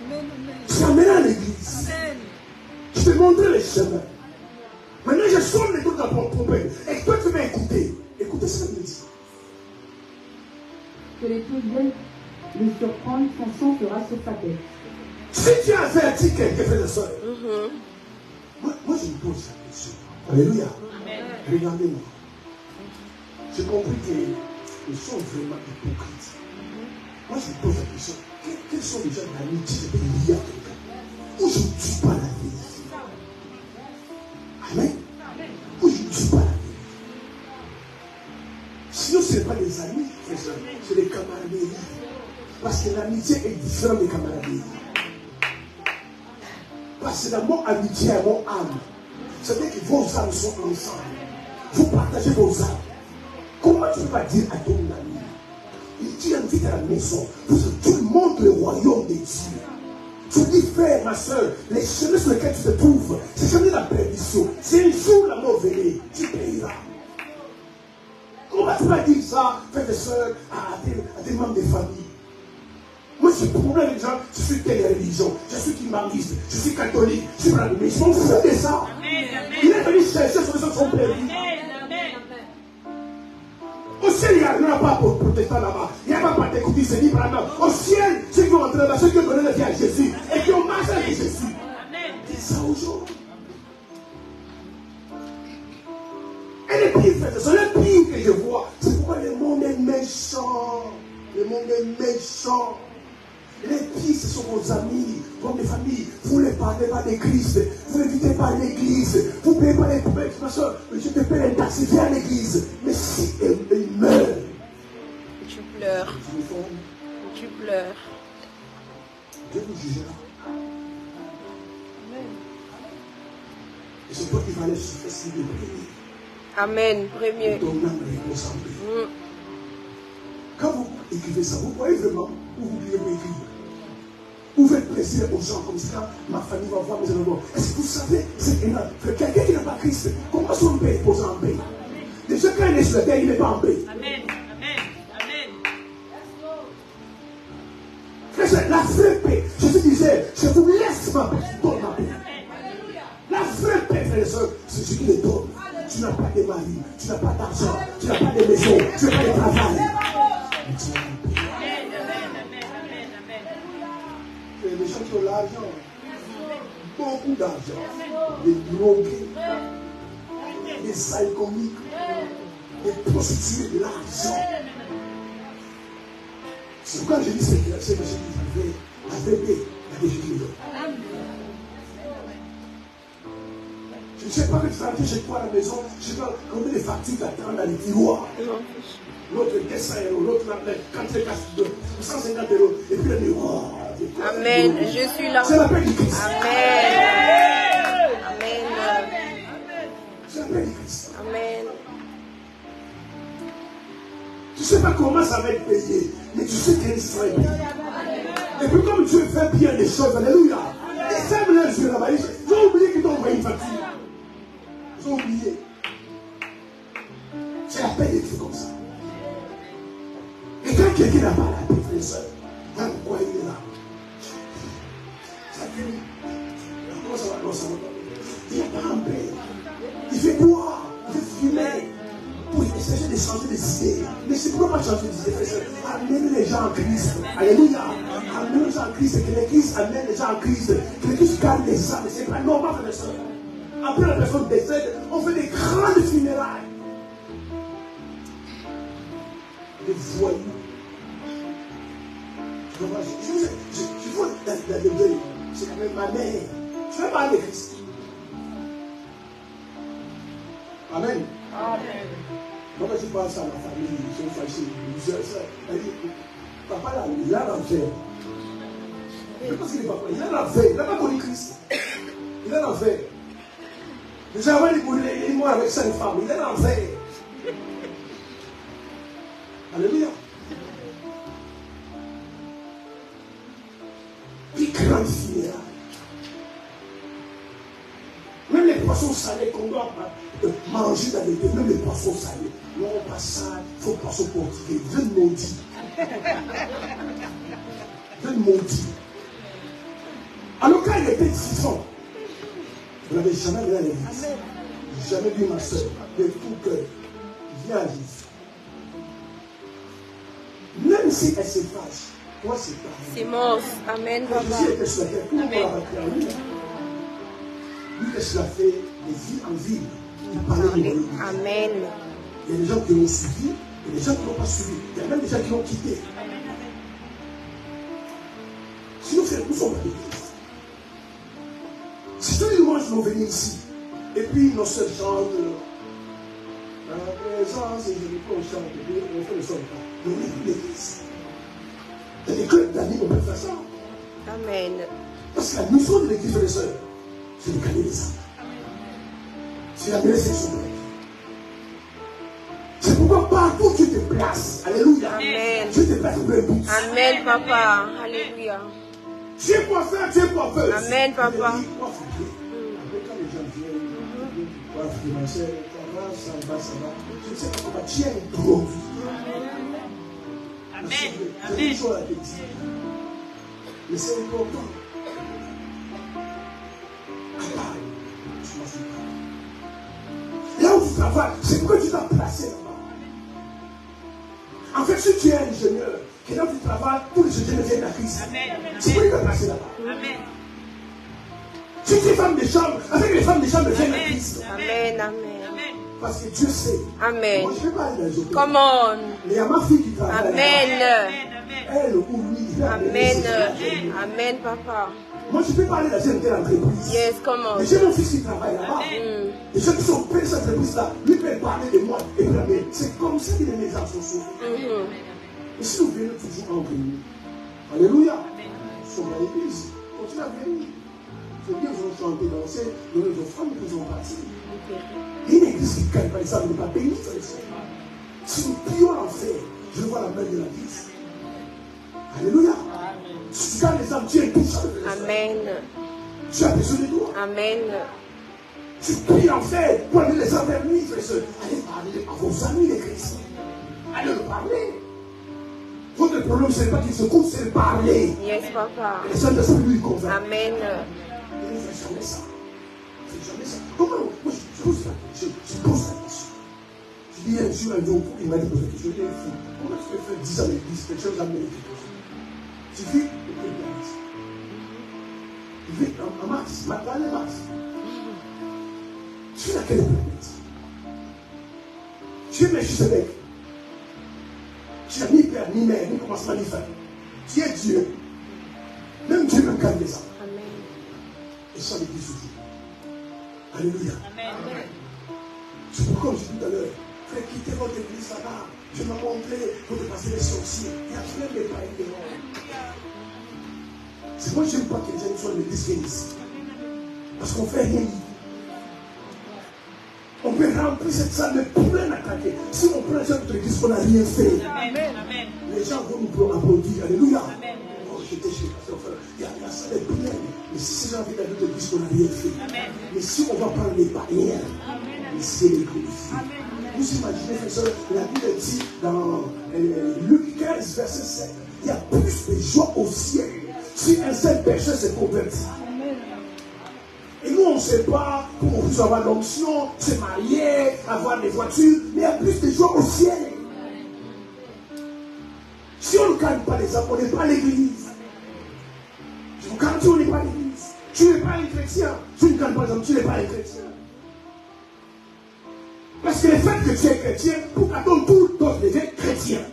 Amen. Tu amènes à l'église. Amen. Je te montrer les chemins. Maintenant, je sonne les trucs de la trompette. Et toi, tu vas écouter. Écoutez ce que je dis. que l'épée vienne le surprendre, son sang sera sur sa tête. Si tu as averti quelqu'un, frère et soeur, moi, je me pose la question. Alléluia. Amen. Regardez-moi. J'ai compris que nous sommes vraiment hypocrites. Moi, je me pose la question. Quels sont les gens de l'amitié de liés à quelqu'un? Où je ne dis pas la vérité. Amen. Où je ne dis pas la vérité. Sinon, ce n'est pas des amis, c'est des camaraderies. Parce que l'amitié est différente des camaraderies. Parce que dans mon amitié et mon âme, c'est-à-dire que vos âmes sont ensemble. Vous partagez vos âmes. Comment tu ne peux pas dire à ton ami, il dit invite à la maison, tu montres le royaume des dieux. Tu dis, frère, ma soeur, les chemins sur lesquels tu te trouves, c'est jamais la perdition. C'est un jour la mort venue, tu payeras. Comment tu vas dire ça, frère et soeur, à des membres de famille? Moi, je suis problème avec les gens, je suis telle religion, je suis kimbariste, je suis catholique, je suis brave, mais je m'en fous de ça. Il est venu chercher sur les autres sont perdus. Au ciel, il n'y a pas pour protestant là-bas. Il n'y a pas pour t'écouter, c'est libre là-bas. Au ciel, ceux qui vont entrer là-bas, ceux qui ont donné la vie à Jésus et qui ont marché avec Jésus. Dis ça aux gens. Et les pires, c'est le pire que je vois. C'est pourquoi le monde est méchant. Le monde est méchant. Les pires, ce sont vos amis, vos familles. Vous ne parlez pas de Christ. Vous n'invitez pas l'église. Vous ne payez pas les poubelles. Ma soeur, je te paie un taxi, viens à l'église. Mais si elle meurt, tu pleures. Tu pleures. Dieu vous jugera. Et c'est toi qui vas aller se faire si le premier. Amen. Premier. Ton âme repose en paix. Quand vous écrivez ça, vous voyez vraiment où vous pouvez écrire. Vous faites plaisir aux gens comme ça. Ma famille va voir mes enfants. Est-ce que vous savez, c'est énorme. Quelqu'un qui n'a pas Christ, comment son paix pose en paix? Déjà, quand il est sur la terre, il n'est pas en paix. Amen. Amen. Amen. La vraie paix, Jésus disait, je vous laisse ma paix, je donne ma paix. La vraie paix, frères et sœurs, c'est ce qui les donne. Tu n'as pas de mari, tu n'as pas d'argent, tu n'as pas de maison, tu n'as pas de travail. Mais tu as une paix. Les gens qui ont l'argent, beaucoup d'argent, les drogués, les alcooliques, les prostituées, de l'argent. C'est pourquoi je dis c'est que Jésus avait paix à des Jésus. Je ne sais pas que tu vas rentrer chez toi à la maison, je sais pas combien de factures t'attendent dans les tiroirs. L'autre 200 €, l'autre 150 €, et puis le dit, oh, Amen. Je suis là. c'est la paix du Christ. Amen. Amen. C'est la paix du Christ. Amen. Tu ne sais pas comment ça va être payé, mais tu sais qu'il sera payé. Et puis comme Dieu fait bien les choses, alléluia, ils ferment les yeux là-bas. Ils ont oublié qu'ils t'ont envoyé une facture. Ils ont oublié. C'est la paix des trucs comme ça. Et quand quelqu'un n'a pas la paix, frère et soeur, voilà pourquoi il est là. Ça finit. Comment ça va? Non, ça va pas. Il n'est pas en paix. Il fait boire, il fait fumer. Pour essayer de changer des idées. Mais c'est pourquoi pas changer des idées, frère et soeur. Amenez les gens en Christ. Alléluia. Amenez les gens en Christ. Que l'Église amène les gens en Christ. Que l'Église garde les âmes. C'est pas normal, frère et soeur. Après la personne décède, on fait des grandes funérailles. Des voyous. Je vois dans le deuil, c'est quand même ma mère. Je vais parler de Christ. Amen. Amen. Moi, quand je pense à ma famille, ils sont fâchés. Elle dit, papa, là, il a l'enfer. Je pense qu'il est papa. Il a l'enfer. Il n'a pas connu Christ. Il a l'enfer. Déjà, avant, il est mort avec 5 femmes. Il a l'enfer. Alléluia. Puis grande funérailles. Même les poissons salés qu'on doit manger dans les deux, même les poissons salés. Non, pas ça, il faut poisson portugais. Jeune maudit. Jeune maudit. Alors quand il était 6 ans, vous n'avez jamais vu à l'église. Jamais vu ma soeur, de tout cœur. Viens à l'église. Même si elle se fâche, toi c'est pareil. C'est mort. Amen, papa. Jésus était sur la terre, tout le monde l'a rappelé à lui. Lui, qu'est-ce qu'il a fait? De ville en ville. Il parlait de l'église. Amen. Il y a des gens qui l'ont suivi, et des gens qui n'ont pas suivi. Il y a même des gens qui l'ont quitté. Sinon, frère, nous sommes à l'église. Si tous les dimanches nous venons ici, et puis nos sœurs chantent, la présence, et je dis qu'on chante, et puis on fait le son. On est dans l'église. Dans les clubs d'amis, on peut faire ça. Amen. Parce que la mission de l'église, les sœurs, c'est de gagner les âmes. C'est d'amener ces choses. C'est pourquoi partout tu te places. Alléluia. Amen. Tu te places pour le but. Amen, papa. Alléluia. Tu es coiffeur, tu es coiffeuse. Amen, papa. Après, quand les gens viennent, ma soeur, ça va. Je ne sais pas comment tu es trop. Amen. J'ai une chose à te dire. Mais c'est important. Là où tu travailles, c'est pourquoi tu t'as placé là-bas. En fait, si tu es ingénieur, que là où tu travailles, tous les ingénieurs viennent à Christ. C'est pourquoi tu t'as placé là-bas. Amen. Si tu es femme de chambre, avec les femmes de chambre viennent à Christ. Amen, amen. Parce que Dieu sait. Amen. Moi, je ne vais pas aller dans les hôtels. Come on. Mais il y a ma fille qui travaille. Amen. Elle ou lui, il va Amen. Amen, papa. Moi, je ne peux pas aller dans une telle entreprise. Yes, come on. Mais j'ai mon fils qui travaille là-bas. Et ceux qui sont près de cette entreprise-là, lui peut parler de moi. Et puis, c'est comme ça que les gens sont sauvés. Et si nous venons toujours entre nous, alléluia, nous sommes dans l'église. Continuez à venir. C'est bien, vous chanter, danser, donner vos femmes qui sont partis. Une église qui gagne, par exemple, n'est pas bénie, frère et soeur. Si nous prions l'enfer, je vois la main de l'église. Alléluia. Si tu gagnes les âmes, tu es touché. Amen. Tu as besoin de toi. Amen. Tu pries l'enfer pour aller les enfermer, frère et soeur. Allez parler à vos amis les chrétiens. Allez leur parler. Votre problème, ce n'est pas qu'ils se coupent, c'est de parler. Yes, papa. Les gens de ce lui convainc. Amen. Il ne fait jamais ça. Il ne fait jamais ça. Comment? Moi, je pose la question. Je dis un jour, il m'a dit poser la question. Je dis, comment tu peux faire 10 ans d'église, quelque chose à mériter? Tu vis au pays de Mars. Tu vis en Mars, matin et Mars. Tu es à quelle planète? Tu es Melchisedec. Tu n'as ni père, ni mère, ni commencement, ni fin. Tu es Dieu. Même Dieu même gagne les âmes. Amen. Et ça l'église toujours. Alléluia. Amen. C'est pourquoi je dis tout à l'heure, frère, quittez votre église là-bas. Je m'ai montré pour dépasser les sorciers. Il y a plein de païens dehors. C'est moi, je n'aime pas que les gens soient dans l'église ici. Parce qu'on ne fait rien. On peut remplir cette salle, mais plein attaqué. Si on prend cette église, on n'a rien fait. Amen. Les gens vont nous applaudir. Alléluia. Oh, j'étais chez Pasteur Frère. La salle est pleine. Mais si ces gens viennent à notre église, on n'a rien fait. Amen. Mais si on va prendre les barrières, c'est l'église. Vous imaginez, frère, la Bible dit dans Luc 15, verset 7, il y a plus de joie au ciel si un seul pécheur s'est converti. Et nous, on ne sait pas comment vous avoir l'onction, se marier, avoir des voitures, mais il y a plus de joie au ciel. Si on ne gagne pas les âmes, on n'est pas à l'église. Je vous garantis, on n'est pas à l'église. Tu n'es pas un chrétien. Tu ne gagnes pas les âmes, tu n'es pas un chrétien. Parce que le fait que tu es chrétien, pour qu'à ton tour, d'autres deviennent chrétiens.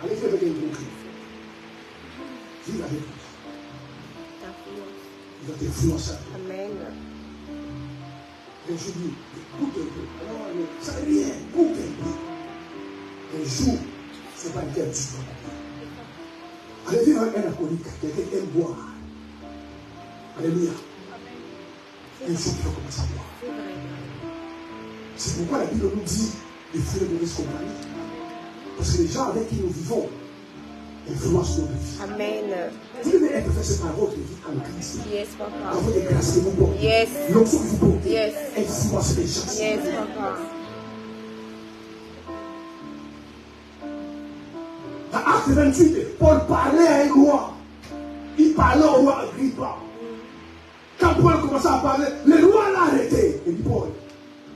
Allez-y avec un gros cri. Vive avec nous. Il va t'influencer. Amen. Et je dis, écoute un peu. Non, ça n'est rien, écoute un peu. Un jour, ce n'est pas le cœur du temps. Allez vivre avec un alcoolique, quelqu'un qui aime boire. Alléluia. Un jour, tu vas commencer à boire. C'est pourquoi la Bible nous dit de fuir de mauvaise compagnie. Parce que les gens avec qui nous vivons influencent notre vie. Amen. Vous devez être fait par votre vie en Christ. Yes, Papa. Dans votre grâce que vous portez. Yes. L'onction que vous portez. Yes. Influence les gens. Yes, Papa. Dans Acte 28, Paul parlait à un roi. Il parlait au roi Agrippa. Quand Paul commençait à parler, le roi l'a arrêté. Il dit, Paul,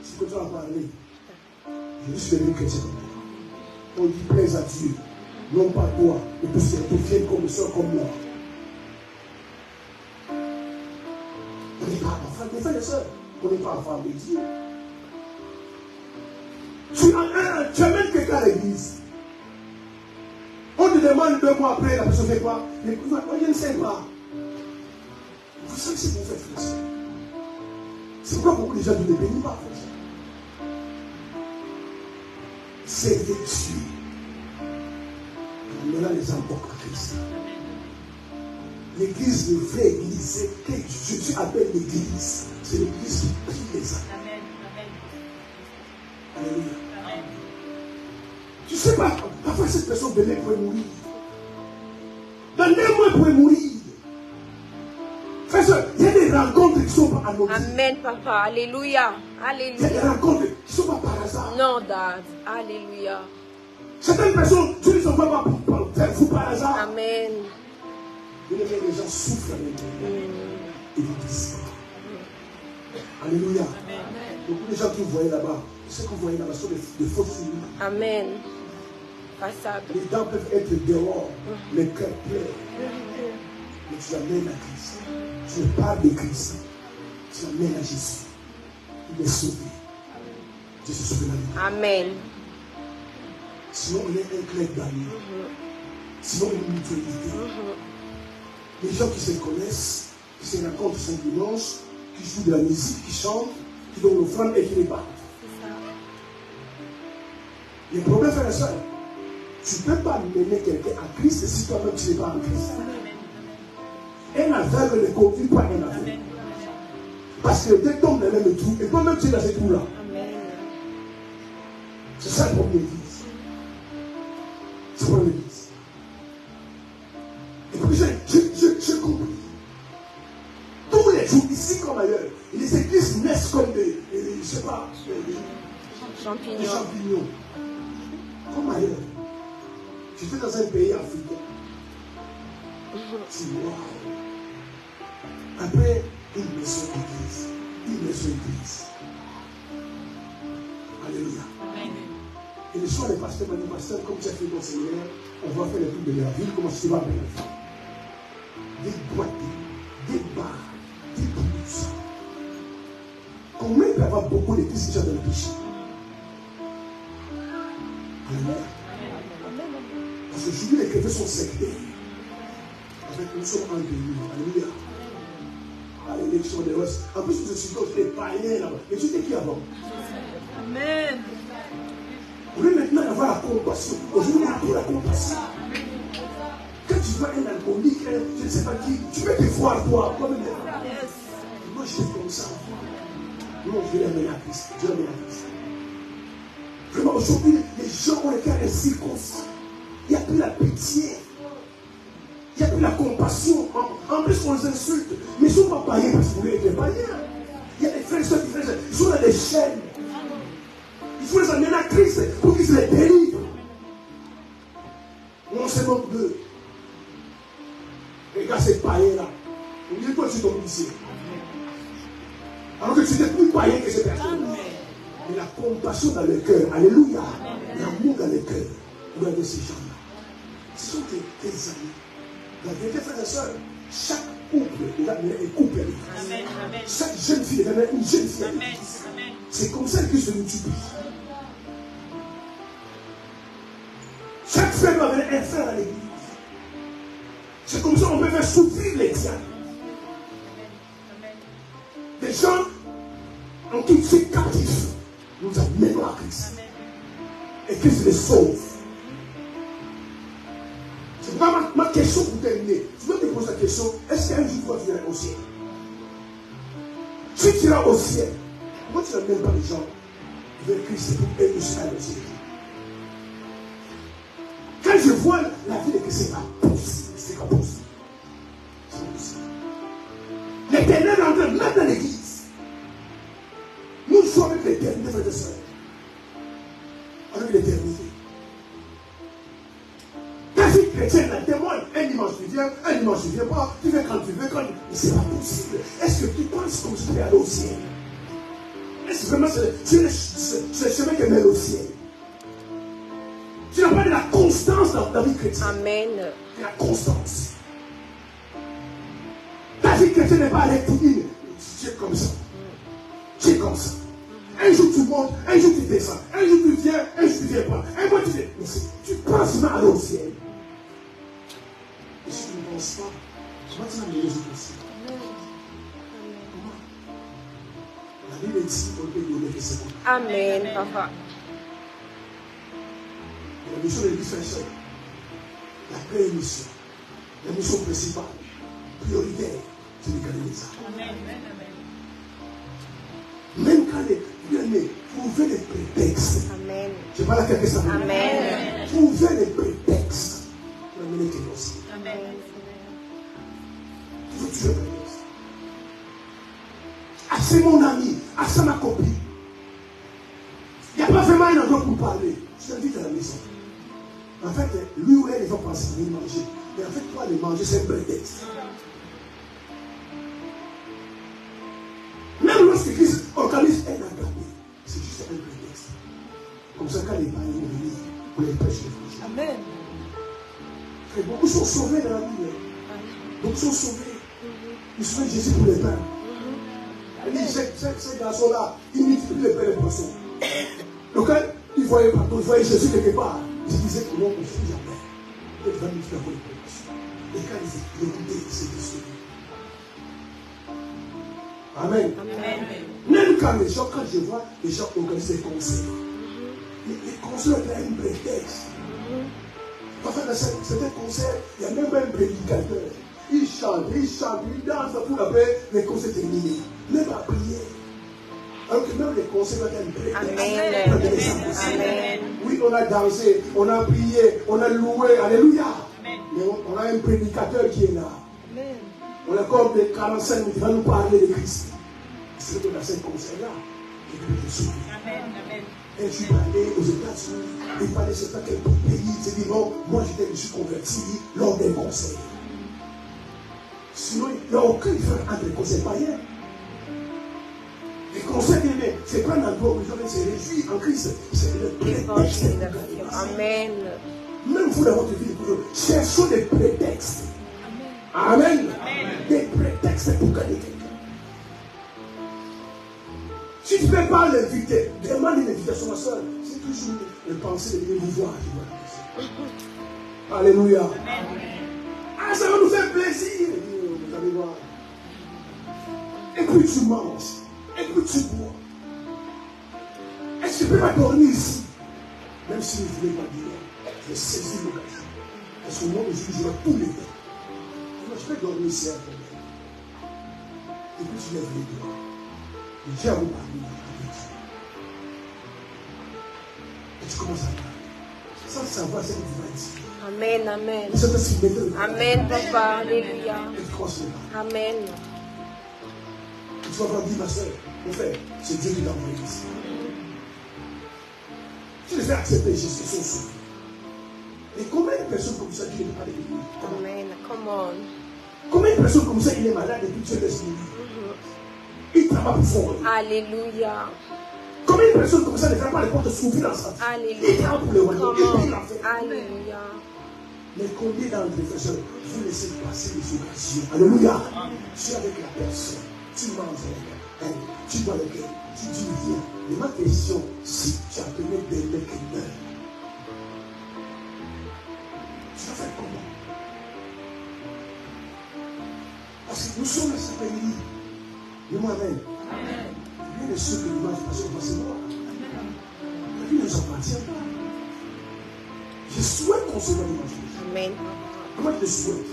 si tu continues à parler, je suis devenu chrétien comme toi. On dit, plaise à Dieu. Non pas toi, et tous ceux qui viennent comme soeur comme moi. On n'est pas enfant, mes frères et sœurs, on n'est pas enfant de Dieu. Tu amènes quelqu'un à l'église. On te demande 2 mois après, la personne ne fait pas. Mais je ne sais pas. Vous savez ce que vous faites, frère et sœur. C'est pourquoi beaucoup de gens ne bénissent pas, frère et sœur. C'est Dieu. Maintenant, les âmes portent à Christ. L'église, le vrai église, c'est que Jésus appelle l'église. C'est l'église qui prie les âmes. Alléluia. Tu ne sais pas, parfois cette personne demain pourrait mourir. Dans 2 mois, elle pourrait mourir. Frère, il y a des rencontres qui ne sont pas anodines. Amen, Papa. Alléluia. Il y a des Alléluia. rencontres qui ne sont pas par hasard. Non, Dad. Alléluia. Certaines personnes, tu ne les envoies pas pour faire fou par hasard. Amen. Les gens souffrent avec eux. Et ils disparaissent. Alléluia. Beaucoup de gens que vous voyez là-bas, ce que vous voyez là-bas sont des fausses lumières. Amen. Façade. Les dents peuvent être dehors, les cœurs pleins. Mais tu amènes à Christ. Tu parles de Christ. Tu amènes à Jésus. Il est sauvé. Jésus sauve la vie. Amen. Sinon, on est un club d'amis. Sinon, une mutualité. Les gens qui se connaissent, qui se rencontrent son dimanche, qui jouent de la musique, qui chantent, qui donnent l'offrande et qui les battent. Le problème, frère et soeur, tu ne peux pas mener quelqu'un à Christ si toi-même tu n'es pas en Christ. Un aveugle ne conduit pas un aveugle. Parce que dès que tombe dans le même trou, et toi-même tu es dans ce trou-là. C'est ça le problème de l'Église. C'est le problème de l'Église. Et puis j'ai compris. Tous les jours, ici comme ailleurs, les églises naissent comme des je ne sais pas, des champignons. Comme ailleurs. J'étais dans un pays africain. C'est wow. Après, une maison d'église. Une maison d'église. Alléluia. Et le soir, les pasteurs m'ont dit, pasteur, comme tu as fait ton Seigneur, on va faire les trucs de la ville, comment tu vas faire? Des boîtes, des bars, des blues. Comment il peut y avoir beaucoup d'églises qui sont dans le péché? Alléluia. Parce qu'aujourd'hui, les chrétiens sont sectaires. Avec nous sommes en pays. Alléluia. À l'élection des Russes. En plus, je suis des païens là-bas. Mais tu étais qui avant? Amen. Au lieu maintenant d'avoir la compassion, aujourd'hui on a pour la compassion. Quand tu vois un alcoolique, je ne sais pas qui, tu peux te voir toi. Moi j'étais comme ça. Non, je vais les amener à Christ. Je vais les amener à Christ. Vraiment, aujourd'hui, les gens ont le cœur incirconcis. Il n'y a plus la pitié. Il n'y a plus la compassion. En plus, on les insulte. Mais ils ne sont pas païens parce que vous êtes païens. Il y a des frères et sœurs qui sont dans des chaînes. Il faut les amener à Christ pour qu'ils se les délivrent. On se moque d'eux. Regarde ces païens-là. On dit toi, tu tombes ici. Alors que tu n'es plus païen que ces personnes. Mais la compassion dans le cœur. Alléluia. L'amour dans le cœur. Regardez ces gens-là. Ce sont tes amis. La vérité, frères et sœurs, chaque couple doit amener un couple à l'église. Chaque jeune fille doit amener une jeune fille à l'église. C'est comme ça que se multiplie. Chaque frère doit amener un frère à l'église. C'est comme ça qu'on peut faire souffrir les tiens. Des gens en qui tu es captif, nous amenons à Christ. Et Christ les sauve. C'est pas ma question pour terminer. Tu veux te poser la question, est-ce qu'un jour tu vas au ciel? Si tu iras au ciel, pourquoi tu n'amènes pas les gens vers Christ pour eux aussi aller au ciel? Quand je vois la vie de Christ, c'est pas possible. C'est pas possible. C'est pas possible. L'Éternel entre même dans l'église. Nous sommes avec l'éternité, frères et sœurs. Avec l'éternité. Ta vie chrétienne, elle témoigne. Un dimanche tu viens pas. Tu viens quand tu veux, Mais c'est pas possible. Est-ce que tu penses comme tu peux aller au ciel? Est-ce que vraiment c'est le chemin qui mène au ciel? Tu n'as pas de la constance dans ta vie chrétienne. Amen. De la constance. Ta vie chrétienne n'est pas rectiligne. Tu es comme ça. Tu es comme ça. Un jour tu montes, un jour tu descends, un jour tu viens, un jour tu ne viens pas. Un mois tu viens. Mais tu penses mal aller au ciel. Et si tu ne penses pas, comment tu vas aller au ciel? Comment? La Bible dit qu'on peut donner que c'est bon. Amen, papa. La mission de l'église Saint-Jean, la première mission, la mission principale, prioritaire, c'est de garder les âmes. Même quand les bien-aimés, trouvez des prétextes. Amen. Je parle à quelqu'un ça. Amen. Trouvez des prétextes pour amener quelqu'un aussi. Amen. Il faut toujours des prétextes. Ah, c'est mon ami. Ah, c'est ma copine. Il n'y a pas vraiment un endroit pour parler. Je t'invite à la maison. En fait, lui ou elle, ils vont penser à manger. Mais en fait, toi, les manger, c'est un prétexte. Même lorsque Christ organise un agapé, c'est juste un prétexte. Comme ça, quand les païens vont venir, pour les prêcher l'évangile. Amen. Et beaucoup sont sauvés dans la vie. Beaucoup sont sauvés. Ils sont Jésus pour les pains. Il dit, ces garçons-là, ils multiplient les pains et les poissons. Donc, ils voyaient partout, ils voyaient Jésus quelque part. Ils se disaient que non, on ne fait jamais. Et il va multiplier pour les pains et les poissons. Et quand ils écoutaient, ils s'étaient sauvés. Amen. Amen. Même quand les gens, quand je vois les gens organiser des concerts, les concerts ont un prétexte. Parfois, dans certains concerts, il y a même un prédicateur. Il chante, il danse pour après les concerts terminés. Même à prier. Alors que même les concerts ont un prétexte. Amen. Oui, on a dansé, on a prié, on a loué. Alléluia. Mais on a un prédicateur qui est là. Amen. On a comme des 45 minutes, il va nous parler de Christ. C'est que dans ce concert-là, il peut te sauver. Et je suis allé aux États-Unis, il fallait se faire quelques pays, il s'est dit non, moi je suis converti lors des concerts. Sinon, il n'y a aucun différence entre les concerts païens. Les concerts aimés, c'est pas un endroit où les gens se réjouissent en Christ, c'est le prétexte. Amen. Même vous dans votre vie, cherchons des prétextes. Amen. Des prétextes pour gagner quelqu'un. Si tu ne peux pas l'inviter, demande une invitation à ma soeur. C'est toujours le penser de venir vous voir. Alléluia. Ah, ça va nous faire plaisir. Vous allez voir. Et puis tu manges. Et puis tu bois. Est-ce que tu peux pas dormir ici? Même si vous ne voulez pas dire, je saisis l'occasion. Parce que moi, je suis tous les temps. Je peux dormir ici un peu. Et puis tu lèves les doigts. Dieu a vous parlé. Et tu commences à parler. Sans savoir ce que tu vas dire. Amen, amen. Et Saint-Esprit, mettez-le. Amen, papa. Alléluia. Et tu commences à parler. Amen. Et tu vas voir, dire, ma soeur, mon frère, c'est Dieu qui t'a envoyé ici. Tu les fais accepter Jésus, ils sont sauvés. Et combien de personnes comme ça, Dieu ne peut pas les guérir? Amen. Come on. Combien de personnes comme ça, il est malade et puis Dieu laisse mourir? Il travaille pour fort. Alléluia. Combien de personnes comme ça ne ferment pas les portes de souffrir dans sa vie? Alléluia. Il travaille pour les royaumes. Come Il on. l'a fait. Alléluia. Mais combien d'entre les frères, vous laissez passer les occasions? Alléluia. Tu es avec la personne. Tu manges avec elle. Tu bois avec elle. Tu dis viens. Mais ma question, si tu as donné des mecs qui meurent, tu vas faire comment? Parce que nous sommes à cet pays. Dis-moi amen. Rien de ceux que nous mangeons parce qu'on va se voir. La vie ne nous appartient pas. Je souhaite qu'on se voit dimanche. Amen. Comment je le souhaite?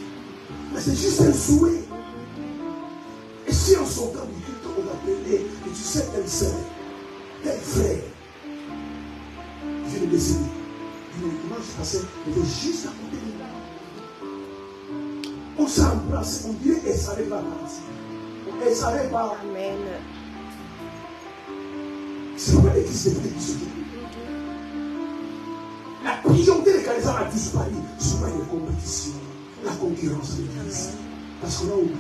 Mais c'est juste un souhait. Et si en son temps du culte, on appelait, et tu sais, tel sœur, tel frère, je l'ai décédé. Le dimanche passé, il était juste à côté de moi. On s'embrasse, on dirait qu'elle savait pas partir. Elle ne savait pas. Amen. C'est pas l'église de l'église. La priorité des Canadiens a disparu. Souvent, il y a la compétition, la concurrence de l'église. Parce qu'on a oublié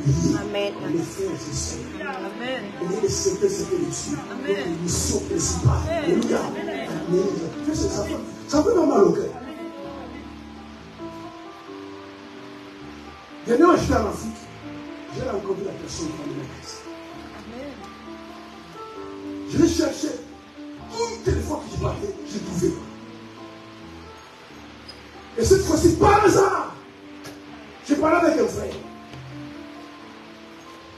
les frères et sœurs. On est les secteurs, c'est que les Dieu. Notre mission principale. Alléluia. Ça fait pas mal au cœur. Dernièrement, j'étais en Afrique. J'ai rencontré la personne qui m'a donné la crise. Je l'ai cherché. Toutes les fois que je partais, je ne trouvais pas. Et cette fois-ci, par hasard, j'ai parlé avec un frère.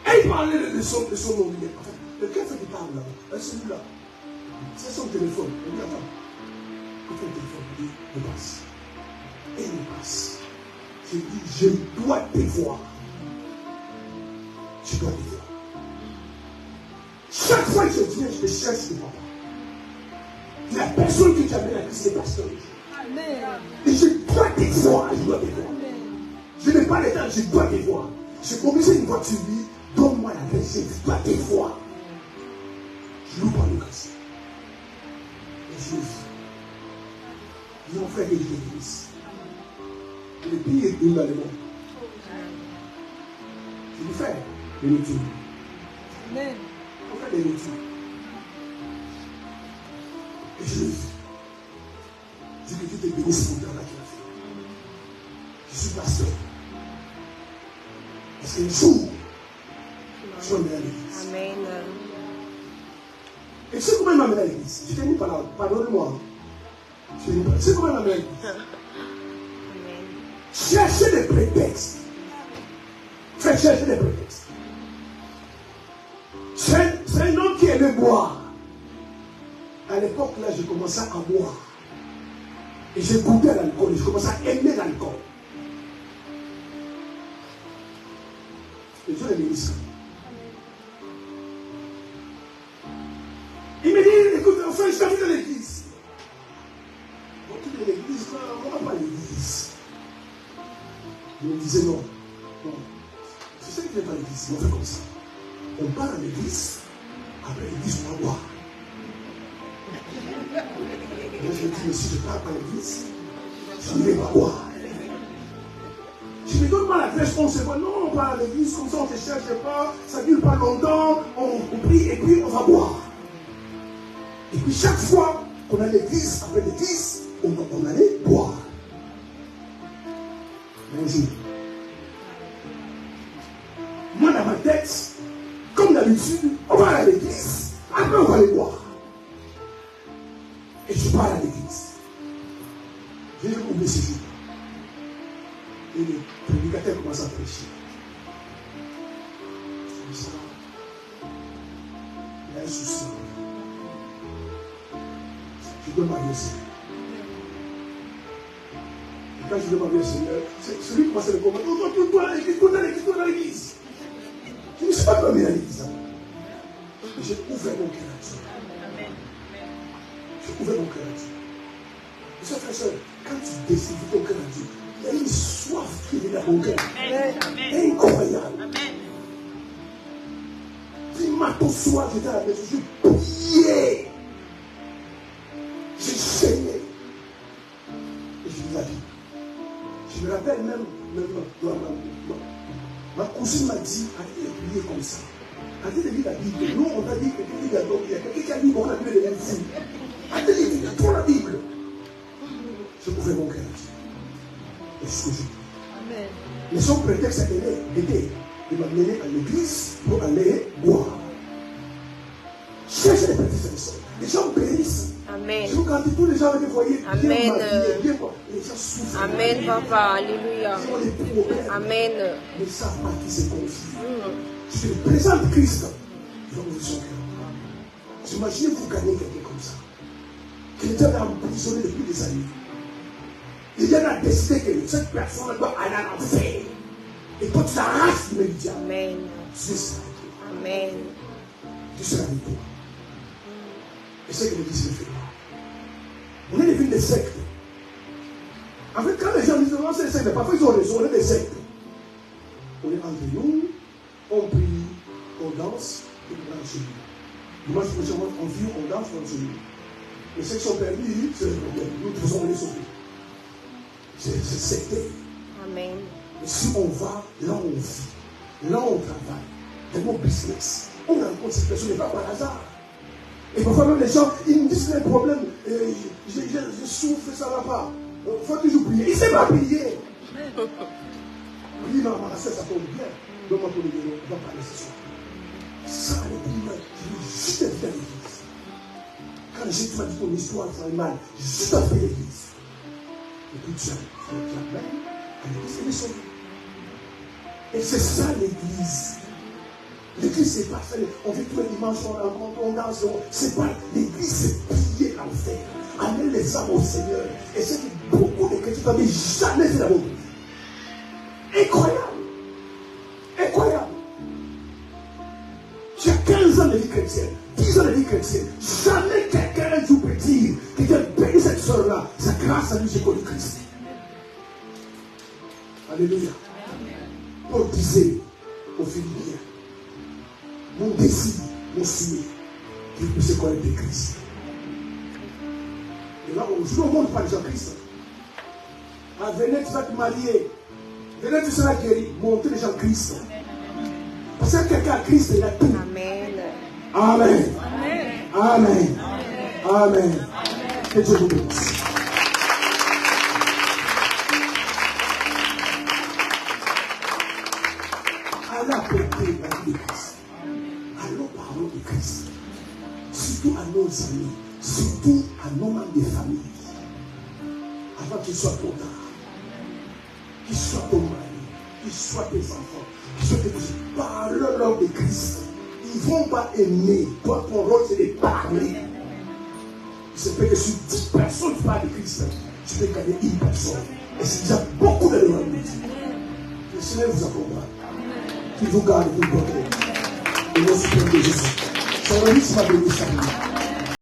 Et il parlait de son nom. De quel fait il parle là-bas? Celui-là. C'est son téléphone. Il dit, attends. Il fait le téléphone. Il dit, il passe. Et il passe. Je dis, je dois te voir. Je dois te voir. Chaque fois que je viens, je te cherche de papa. La personne que tu as mis là, c'est le pasteur. Et je dois te voir. Je dois te voir. Je n'ai pas le temps, je dois te voir. J'ai commencé une voiture, donne-moi l'adresse, je dois te voir. Je loue par le Christ. Et je dis, ils ont fait des églises. Le pire est dans le monde. Je lui fais des études. Amen. On fait des études. Et je lui dis, que tu te bénisses pour le travail qu'il a fait. Je suis pasteur. Parce qu'un jour, je vais amener à l'église. Amen. Et tu sais comment il m'a amené à l'église? Je t'ai mis par là, pardonne-moi. Tu sais comment il m'a amené à l'église? Chercher des prétextes. Faites chercher des prétextes. C'est un homme qui aimait boire. À l'époque, là, j'ai commencé à boire. Et j'ai goûté à l'alcool. Et je commençais à aimer l'alcool. Et Dieu est béni ça. Il me dit, écoute, enfin, je t'invite à l'église. Donc, tu es à l'église, on ne va pas à l'église. Il me disait non. Non. C'est ça qui n'est pas à l'église. On fait comme ça. On part à l'église. Après l'église, on va boire. Et je dis, mais si je pars à l'église, je ne vais pas boire. Je me donne pas l'adresse, on se voit. Non, on part à l'église, comme ça on ne se cherche pas, ça ne dure pas longtemps, on prie et puis on va boire. Et puis chaque fois qu'on a l'église, après l'église, on allait boire. Bonjour. Moi dans ma tête, comme d'habitude, on va à l'église, après on va aller boire. Et je pars à l'église. J'ai oublié ce jour. Et le prédicateur commence à prêcher. Comme ça, il y a un souci. Je dois marier au Seigneur. Et quand je dois marier au Seigneur, c'est celui qui commence à le combattre. Toi, l'église, toi, dans l'église. Je ne suis pas marié à l'église. J'ai ouvert mon cœur à Dieu. J'ai ouvert mon cœur à Dieu. Mes soeurs, frères, sœurs, quand tu décides ton cœur à Dieu, il y a une soif qui est dans mon cœur. Incroyable. Puis matin soir, j'étais à la maison, je priais. J'ai saigné. Et je lis la Bible. Je me rappelle même ma cousine m'a dit, arrêtez de prier comme ça. Arrêtez de lire la Bible. Nous, on a dit que il y a quelqu'un qui a lu la Bible de la fou. Arrêtez de lire trop la Bible. Je pouvais mon cœur. Et ce que je dis. Mais son prétexte était de m'amener à l'église pour aller boire. Cherchez les prétextes de ça. Les gens périssent. Amen. Je vous garantis, tous les gens avec des foyers bien Amen. maquillés, bien quoi. Les gens souffrent. Amen, papa. Alléluia. Ils ont des problèmes. Amen. Ils ne savent pas qui se confie. Je te présente Christ. Il va ouvrir son cœur. J'imagine vous gagnez quelqu'un comme ça. Quelqu'un est emprisonné depuis des années. Il y en a décidé que cette personne doit aller en enfer. Et toi, tu l'arraches immédiatement. Amen. C'est ça. Amen. Tu seras avec toi. Et c'est que l'Église ne fait pas. On est devenu des sectes. En fait, quand les gens disent non, c'est des sectes, parfois ils ont raison, on est des sectes. On est entre nous, on prie, on danse, et on danse chez nous. Dimanche prochain, on vit, on danse, on danse chez nous. Les sectes sont permis, c'est le problème. Nous, de toute façon, on est sauvés. C'est secté. Amen. Mais si on va, là on vit, là on travaille, dans nos business, on rencontre cette personne, n'est pas par hasard. Et parfois même les gens, ils me disent les problèmes, je souffre, ça ne va pas. Il faut toujours prier. Il ne sait pas prier. Oui, non, ma soeur, ça tombe bien. Donne-moi pour le guérir, on va parler ce soir. Ça, les prières, je veux juste être dans l'église. Quand Jésus m'a dit ton histoire, ça va mal, juste après l'église. Et puis tu amènes à l'église, elle est sauvée. Et c'est ça l'église. L'église, c'est pas ça. On vit tous les dimanches, on rencontre, on danse. C'est pas l'église, c'est prier l'enfer. Amener les âmes au Seigneur. Et c'est que beaucoup de chrétiens n'avaient jamais fait la bonne. Incroyable. Incroyable. J'ai 15 ans de vie chrétienne, 10 ans de vie chrétienne. Jamais quelqu'un un jour peut dire que Dieu bénit cette soeur-là. C'est grâce à lui que j'ai connu Christ. Alléluia. Paul disait aux Philippiens, mon désir, mon souhait, qu'il puisse connaître Christ. Et là, aujourd'hui, on ne montre pas les gens Christ. Ah, venez, tu vas te marier. Venez, tu seras guéri. Montrez les gens Christ. Parce que quelqu'un a Christ, il a tout. Amen. Amen. Amen. Amen. Que Dieu vous bénisse. Allons apporter la vie de Christ. Allons parler de Christ. Surtout à nos amis. Surtout à nos membres de famille. Avant qu'il soit trop tard. Qu'il soit ton mari. Qu'il soit tes enfants. Qu'il soit tes enfants. Parle-leur de Christ. Ils ne vont pas aimer. Toi, ton rôle, c'est de parler. C'est peut que sur 10 personnes qui parlent de Christ, tu peux gagner une personne. Et c'est déjà beaucoup de l'heure. Le Seigneur vous accompagne. Qu'il vous garde, vous protège. Et le Seigneur de Jésus. C'est un livre qui m'a donné sa vie.